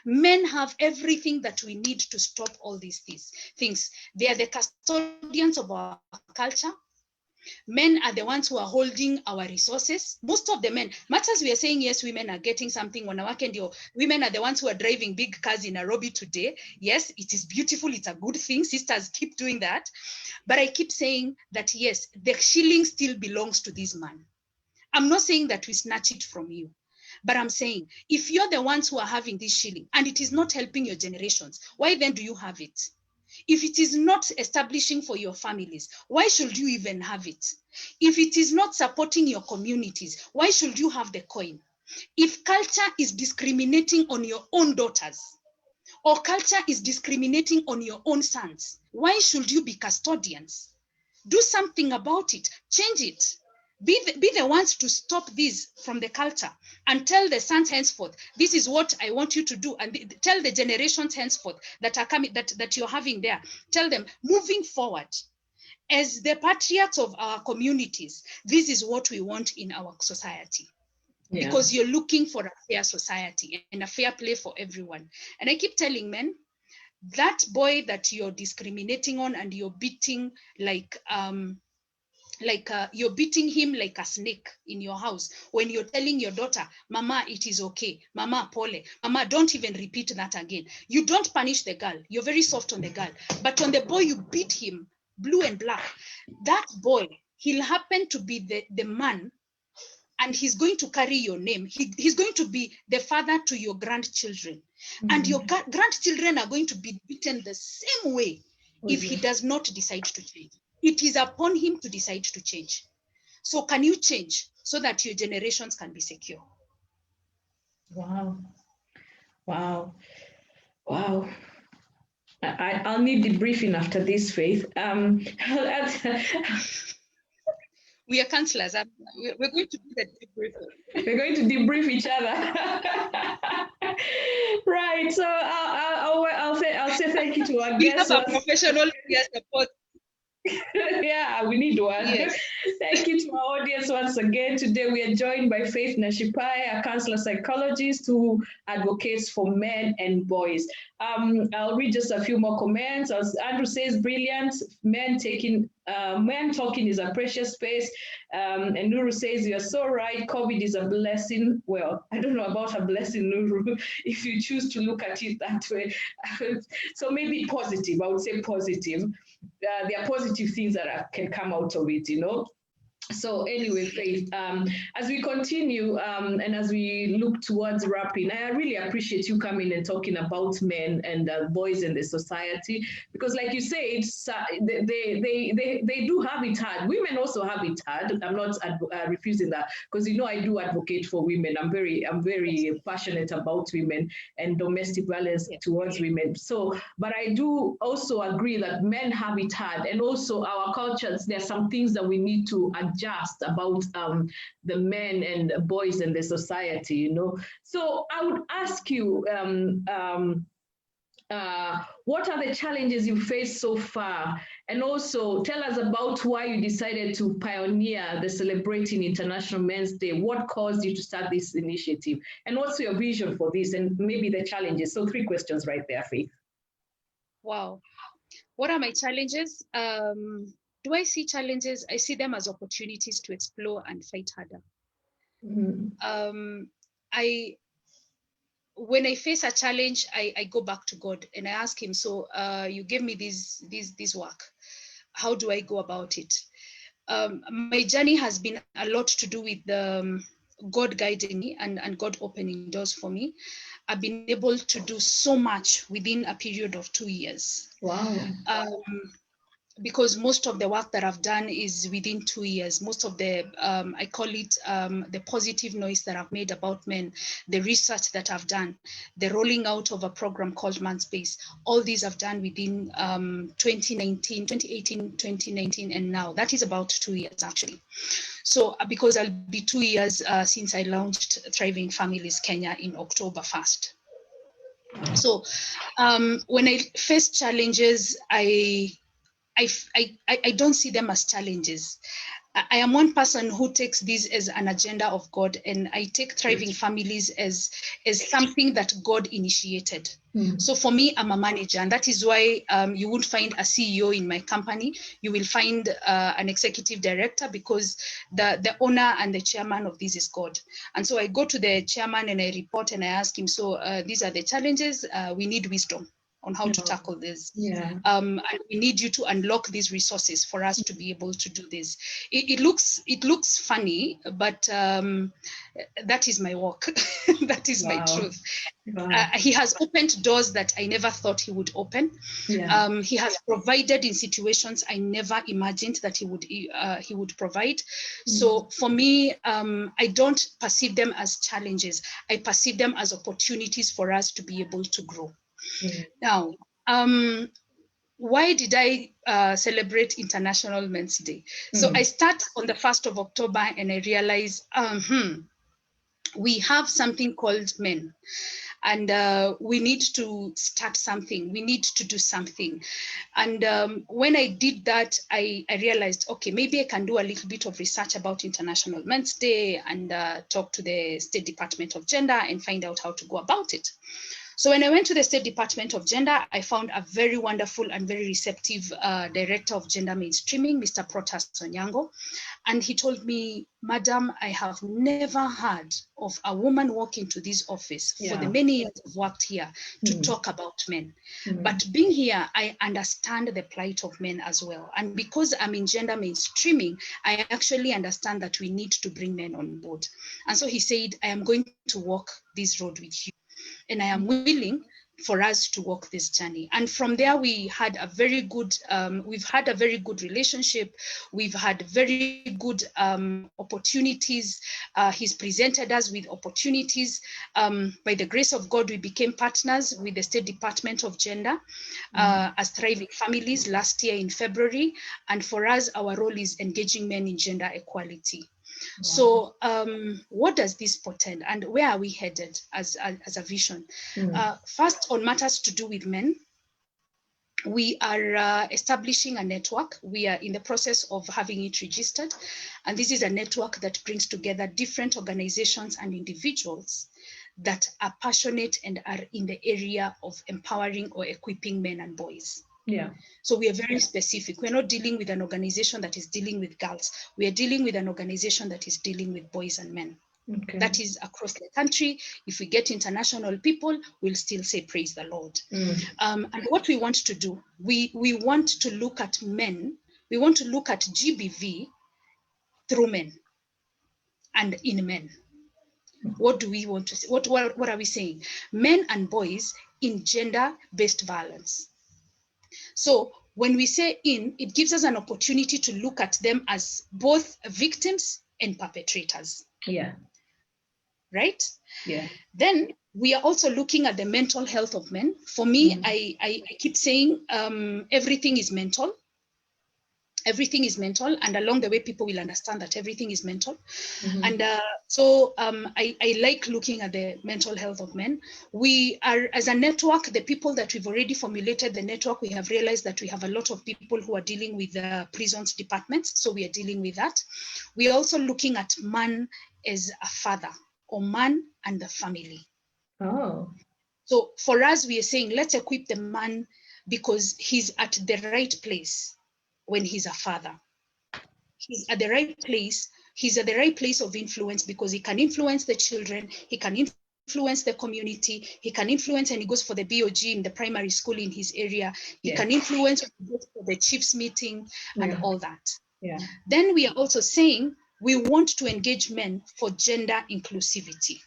Men have everything that we need to stop all these things. They are the custodians of our culture. Men are the ones who are holding our resources. Most of the men, much as we are saying, yes, women are getting something on our weekend, women are the ones who are driving big cars in Nairobi today. Yes, it is beautiful. It's a good thing. Sisters, keep doing that. But I keep saying that, yes, the shilling still belongs to this man. I'm not saying that we snatch it from you, but I'm saying if you're the ones who are having this shilling and it is not helping your generations, why then do you have it? If it is not establishing for your families, why should you even have it? If it is not supporting your communities, why should you have the coin? If culture is discriminating on your own daughters, or culture is discriminating on your own sons. Why should you be custodians? Do something about it. Change it. Be the ones to stop this from the culture and tell the sons henceforth, this is what I want you to do. And tell the generations henceforth that are coming, that you're having there. Tell them, moving forward, as the patriots of our communities, this is what we want in our society. Yeah. Because you're looking for a fair society and a fair play for everyone. And I keep telling men, that boy that you're discriminating on and you're beating you're beating him like a snake in your house, when you're telling your daughter, mama, it is okay, mama, pole, mama, don't even repeat that again. You don't punish the girl. You're very soft on the girl. But on the boy, you beat him blue and black. That boy, he'll happen to be the man, and he's going to carry your name. He's going to be the father to your grandchildren. Mm-hmm. And your grandchildren are going to be beaten the same way if he does not decide to change. It is upon him to decide to change. So can you change so that your generations can be secure? Wow. Wow. Wow. I'll need the briefing after this, Faith. We are counselors. We're going to do the debriefing. We're going to debrief each other. Right. So I'll say thank you to our guests. We have a professional support. Yeah, we need one. Yes. Thank you to our audience once again. Today we are joined by Faith Nashipae, a counselor psychologist who advocates for men and boys. I'll read just a few more comments. As Andrew says, brilliant. Men talking is a precious space. And Nuru says, you're so right. COVID is a blessing. Well, I don't know about a blessing, Nuru, if you choose to look at it that way. So maybe positive. I would say positive. There are positive things that can come out of it, you know. So anyway, Faith, as we continue and as we look towards wrapping, I really appreciate you coming and talking about men and boys in the society, because like you say, it's, they do have it hard. Women also have it hard. I'm not refusing that, because you know I do advocate for women. I'm very passionate about women and domestic violence towards women. So, but I do also agree that men have it hard, and also our cultures. There are some things that we need to adjust about the men and boys in the society, you know. So I would ask you, what are the challenges you faced so far? And also tell us about why you decided to pioneer the Celebrating International Men's Day. What caused you to start this initiative? And what's your vision for this, and maybe the challenges? So 3 questions right there, Faith. Wow. What are my challenges? Do I see challenges? I see them as opportunities to explore and fight harder. Mm-hmm. When I face a challenge, I go back to God and I ask him, so you gave me this work. How do I go about it? My journey has been a lot to do with God guiding me and God opening doors for me. I've been able to do so much within a period of 2 years. Wow. Because most of the work that I've done is within 2 years. Most of the, I call it the positive noise that I've made about men, the research that I've done, the rolling out of a program called Manspace, all these I've done within 2018, 2019, and now. That is about 2 years, actually. So because I'll be 2 years since I launched Thriving Families Kenya in October 1st. So when I face challenges, I don't see them as challenges. I am one person who takes this as an agenda of God, and I take Thriving Families as something that God initiated. So for me, I'm a manager, and that is why you won't find a CEO in my company. You will find an executive director, because the owner and the chairman of this is God. And so I go to the chairman and I report and I ask him, so these are the challenges. We need wisdom on how to tackle this. And we need you to unlock these resources for us to be able to do this. It looks funny, but that is my work. That is my truth. He has opened doors that I never thought he would open. He has provided in situations I never imagined that he would provide. So for me, I don't perceive them as challenges. I perceive them as opportunities for us to be able to grow. Now, why did I celebrate International Men's Day? So I start on the 1st of October and I realize we have something called men. And we need to start something. We need to do something. And when I did that, I realized, okay, maybe I can do a little bit of research about International Men's Day and talk to the State Department of Gender and find out how to go about it. So when I went to the State Department of Gender, I found a very wonderful and very receptive Director of Gender Mainstreaming, Mr. Protas Onyango. And he told me, Madam, I have never heard of a woman walk into this office for the many years I've worked here to talk about men. But being here, I understand the plight of men as well. And because I'm in gender mainstreaming, I actually understand that we need to bring men on board. And so he said, I am going to walk this road with you. And I am willing for us to walk this journey. And from there, we had a very good, we've had a very good relationship. We've had very good opportunities. He's presented us with opportunities. By the grace of God, we became partners with the State Department of Gender as Thriving Families last year in February. And for us, our role is engaging men in gender equality. So what does this portend and where are we headed as a vision? First, on matters to do with men, we are establishing a network. We are in the process of having it registered. And this is a network that brings together different organizations and individuals that are passionate and are in the area of empowering or equipping men and boys. Yeah. So we are very specific. We're not dealing with an organization that is dealing with girls. We are dealing with an organization that is dealing with boys and men. Okay. That is across the country. If we get international people, we'll still say, praise the Lord. And what we want to do, we want to look at men. We want to look at GBV through men and in men. What do we want to say? What are we saying? Men and boys in gender-based violence. So when we say in, it gives us an opportunity to look at them as both victims and perpetrators. Yeah. Right? Yeah. Then we are also looking at the mental health of men. For me, I keep saying everything is mental. Everything is mental, and along the way, people will understand that everything is mental. And so I like looking at the mental health of men. We are, as a network, the people that we've already formulated the network, we have realized that we have a lot of people who are dealing with the prisons departments, so we are dealing with that. We are also looking at man as a father, or man and the family. Oh. So for us, we are saying, let's equip the man because he's at the right place. When he's a father, he's at the right place. He's at the right place of influence because he can influence the children. He can influence the community. He can influence, and he goes for the BOG in the primary school in his area. He can influence for the chiefs meeting and all that. Yeah. Then we are also saying we want to engage men for gender inclusivity.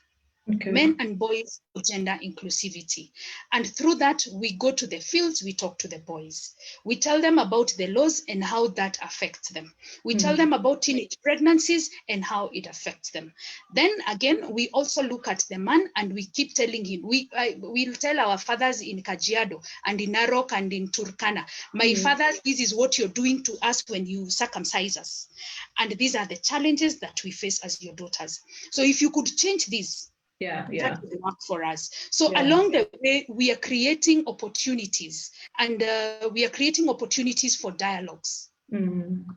Okay. Men and boys for gender inclusivity. And through that, we go to the fields, we talk to the boys. We tell them about the laws and how that affects them. We tell them about teenage pregnancies and how it affects them. Then again, we also look at the man and we keep telling him, we'll tell our fathers in Kajiado and in Narok and in Turkana, my fathers, this is what you're doing to us when you circumcise us. And these are the challenges that we face as your daughters. So if you could change this, that would work for us. So along the way, we are creating opportunities, and we are creating opportunities for dialogues,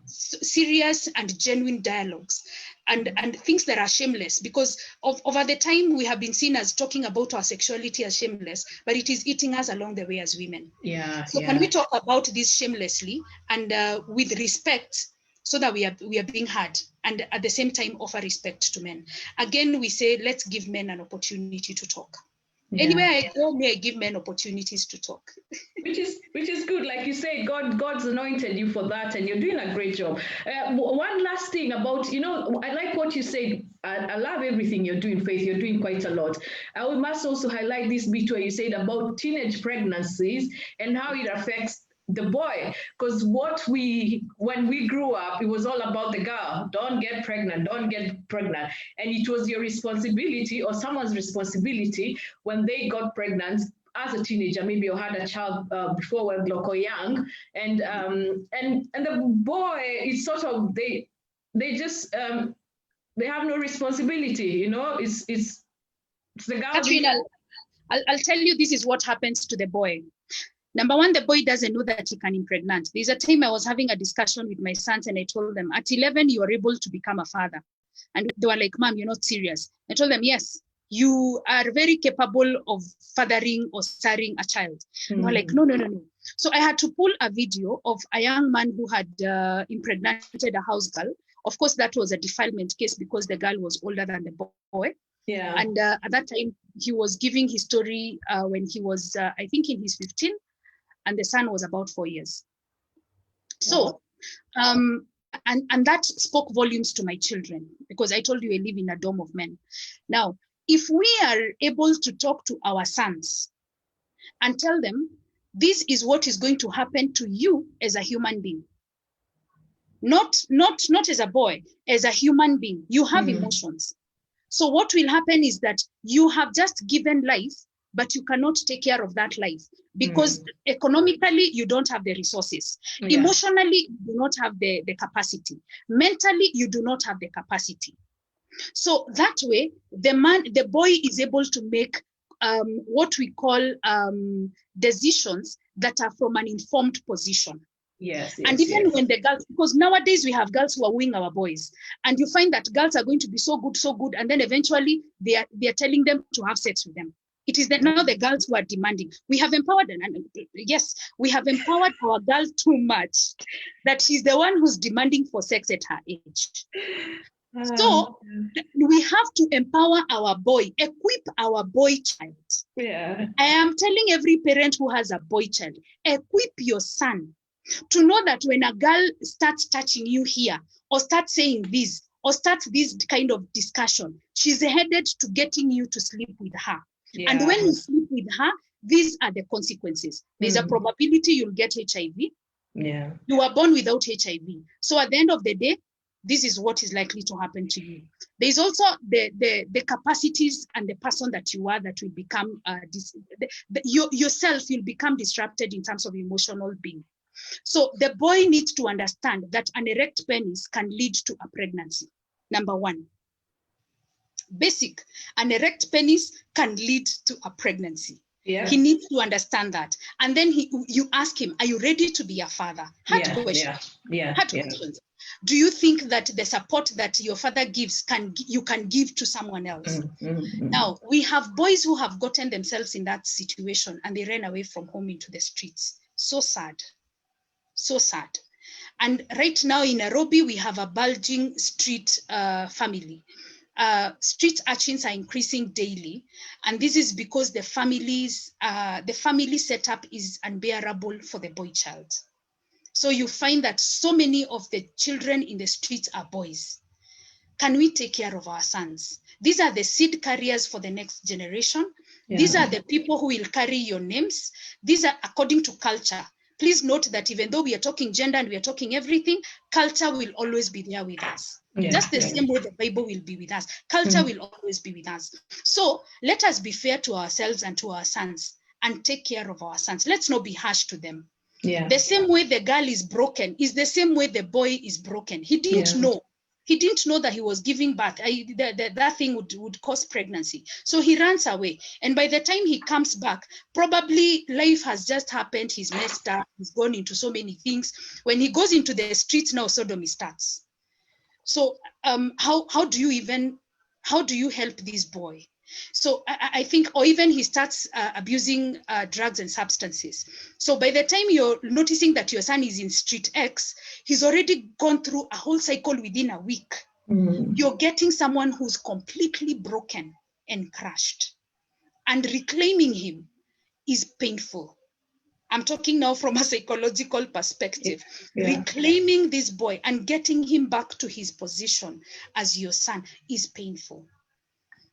serious and genuine dialogues, and things that are shameless, because over the time we have been seen as talking about our sexuality as shameless, but it is eating us along the way as women. So can we talk about this shamelessly and with respect, so that we are being heard, and at the same time offer respect to men. Again, we say, let's give men an opportunity to talk. Anywhere I go, may I give men opportunities to talk. Which is good. Like you said, God's anointed you for that, and you're doing a great job. One last thing about, I like what you said. I love everything you're doing, Faith. You're doing quite a lot. I must also highlight this bit where you said about teenage pregnancies and how it affects the boy, because when we grew up, it was all about the girl. Don't get pregnant, and it was your responsibility or someone's responsibility when they got pregnant as a teenager, maybe you had a child before when local young, and the boy is sort of they just they have no responsibility, you know. It's the girl. Katrina, I'll tell you, this is what happens to the boy. Number one, the boy doesn't know that he can impregnate. There's a time I was having a discussion with my sons and I told them, at 11, you are able to become a father. And they were like, Mom, you're not serious. I told them, yes, you are very capable of fathering or starting a child. They were like, no. So I had to pull a video of a young man who had impregnated a house girl. Of course, that was a defilement case because the girl was older than the boy. Yeah. And at that time, he was giving his story when he was, I think, in his 15, and the son was about 4 years. So, and that spoke volumes to my children, because I told you I live in a dome of men. Now, if we are able to talk to our sons and tell them, this is what is going to happen to you as a human being, not as a boy, as a human being, you have emotions. So what will happen is that you have just given life, but you cannot take care of that life because economically you don't have the resources. Yeah. Emotionally, you do not have the capacity. Mentally, you do not have the capacity. So that way, the boy is able to make what we call decisions that are from an informed position. Yes, and even when the girls, because nowadays we have girls who are wooing our boys, and you find that girls are going to be so good, and then eventually they are telling them to have sex with them. It is now the girls who are demanding. We have empowered them, and yes, we have empowered our girl too much that she's the one who's demanding for sex at her age. So we have to empower our boy, equip our boy child. Yeah. I am telling every parent who has a boy child, equip your son to know that when a girl starts touching you here, or starts saying this, or starts this kind of discussion, she's headed to getting you to sleep with her. Yeah. And when you sleep with her, these are the consequences. There's a probability you'll get HIV. Yeah. You are born without HIV. So at the end of the day, this is what is likely to happen to you. There's also the capacities and the person that you are that will become, yourself, you'll become disrupted in terms of emotional being. So the boy needs to understand that an erect penis can lead to a pregnancy. Number one. Basic, an erect penis can lead to a pregnancy. Yeah. He needs to understand that. And then you ask him, are you ready to be a father? Hard questions. Hard questions. Do you think that the support that your father gives you can give to someone else? Now, we have boys who have gotten themselves in that situation and they ran away from home into the streets. So sad. So sad. And right now in Nairobi, we have a bulging street family. Street urchins are increasing daily, and this is because the family setup is unbearable for the boy child. So you find that so many of the children in the streets are boys. Can we take care of our sons? These are the seed carriers for the next generation. Yeah. These are the people who will carry your names. These are according to culture. Please note that even though we are talking gender and we are talking everything, culture will always be there with us. Yeah, just the same way the Bible will be with us. Culture will always be with us. So let us be fair to ourselves and to our sons and take care of our sons. Let's not be harsh to them. Yeah. The same way the girl is broken is the same way the boy is broken. He didn't know. He didn't know that he was giving birth. That thing would cause pregnancy. So he runs away. And by the time he comes back, probably life has just happened. He's messed up. He's gone into so many things. When he goes into the streets now, sodomy starts. So how do you help this boy? So I think, or even he starts abusing drugs and substances. So by the time you're noticing that your son is in street X, he's already gone through a whole cycle within a week. You're getting someone who's completely broken and crushed. And reclaiming him is painful. I'm talking now from a psychological perspective. Yeah. Reclaiming this boy and getting him back to his position as your son is painful.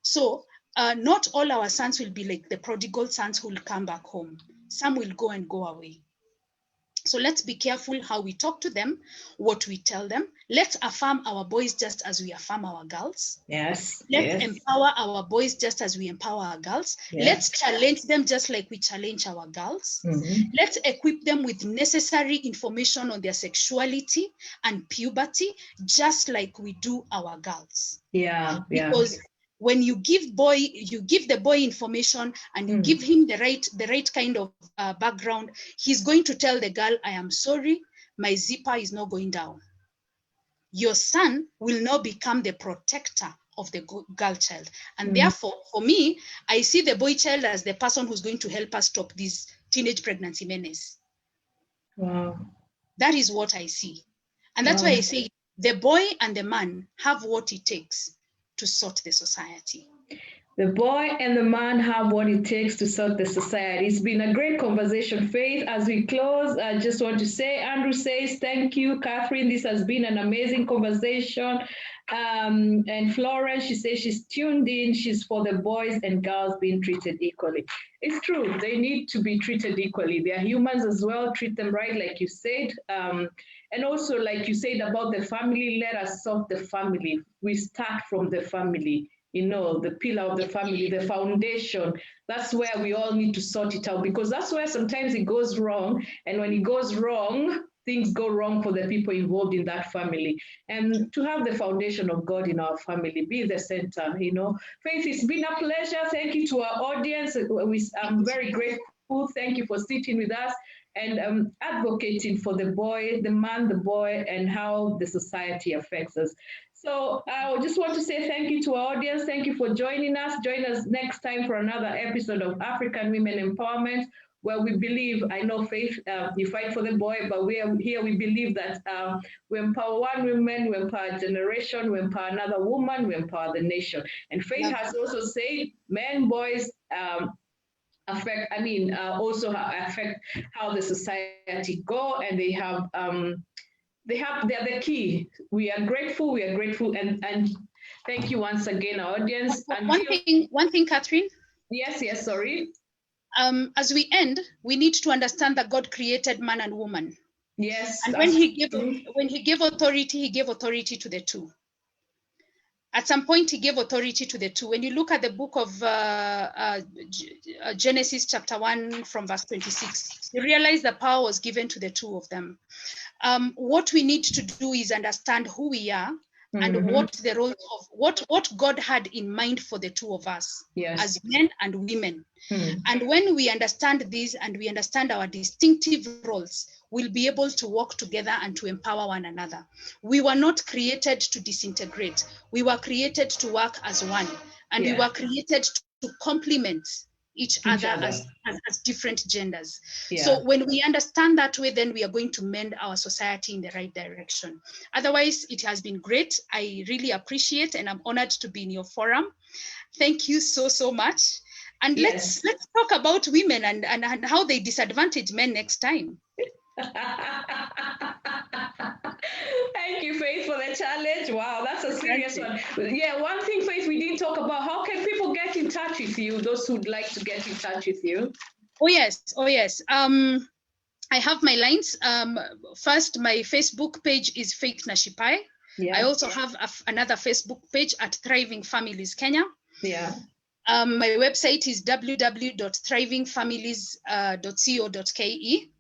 So not all our sons will be like the prodigal sons who will come back home. Some will go away. So let's be careful how we talk to them, what we tell them. Let's affirm our boys just as we affirm our girls. Yes. Let's empower our boys just as we empower our girls. Yeah. Let's challenge them just like we challenge our girls. Let's equip them with necessary information on their sexuality and puberty, just like we do our girls. Yeah. Because when you give the boy information and you give him the right kind of background, he's going to tell the girl, I am sorry, my zipper is not going down. Your son will now become the protector of the girl child. And therefore, for me, I see the boy child as the person who's going to help us stop this teenage pregnancy menace. Wow. That is what I see. And that's why I say the boy and the man have what it takes to sort the society. The boy and the man have what it takes to sort the society. It's been a great conversation, Faith. As we close, I just want to say, Andrew says, thank you, Catherine. This has been an amazing conversation. And Florence, she says she's tuned in. She's for the boys and girls being treated equally. It's true. They need to be treated equally. They are humans as well. Treat them right, like you said. And also, like you said about the family, let us sort the family. We start from the family. You know, the pillar of the family, the foundation, that's where we all need to sort it out, because that's where sometimes it goes wrong. And when it goes wrong, things go wrong for the people involved in that family. And to have the foundation of God in our family, be the center, you know. Faith, it's been a pleasure. Thank you to our audience. I'm very grateful. Thank you for sitting with us and advocating for the boy, the man, the boy, and how the society affects us. So I just want to say thank you to our audience. Thank you for joining us. Join us next time for another episode of African Women Empowerment, where we believe, I know, Faith, you fight for the boy, but we believe that we empower one woman, we empower a generation, we empower another woman, we empower the nation. And Faith has also said men, boys, also affect how the society go, and they are the key. We are grateful, and thank you once again, our audience. And one thing, Catherine. Yes, sorry. As we end, we need to understand that God created man and woman. Yes. And when he gave authority to the two. At some point, he gave authority to the two. When you look at the book of Genesis chapter 1 from verse 26, you realize the power was given to the two of them. What we need to do is understand who we are and what the role of what God had in mind for the two of us as men and women. And when we understand this and we understand our distinctive roles, we'll be able to work together and to empower one another. We were not created to disintegrate. We were created to work as one, and we were created to complement each other as different genders. So when we understand that way, then we are going to mend our society in the right direction. Otherwise, it has been great. I really appreciate, and I'm honored to be in your forum. Thank you so much. And let's talk about women and how they disadvantage men next time. Thank you, Faith, for the challenge. Wow, that's a serious one. Yeah, one thing, Faith, we didn't talk about, how can people get in touch with you, those who'd like to get in touch with you? Oh, yes. I have my lines. First, my Facebook page is Faith Nashipae. I also have another Facebook page at Thriving Families Kenya. My website is www.thrivingfamilies.co.ke.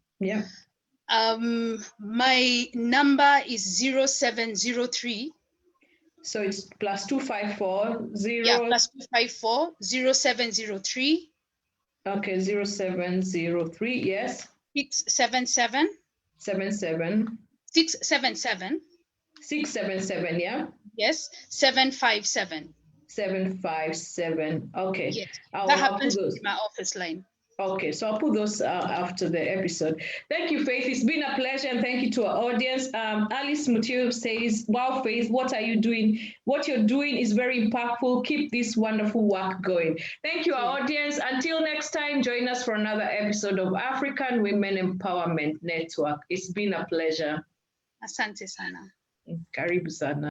My number is 0703. So it's +254 +254 0703. Okay, 0703, yes. 677. 677. 677, yeah. Yes, 757. 757. Okay. Yes, that happens to be my office line. Okay, so I'll put those after the episode. Thank you, Faith. It's been a pleasure, and thank you to our audience. Alice Mutio says, wow, Faith, what are you doing? What you're doing is very impactful. Keep this wonderful work going. Thank you, our audience. Until next time, join us for another episode of African Women Empowerment Network. It's been a pleasure. Asante sana. Karibu sana.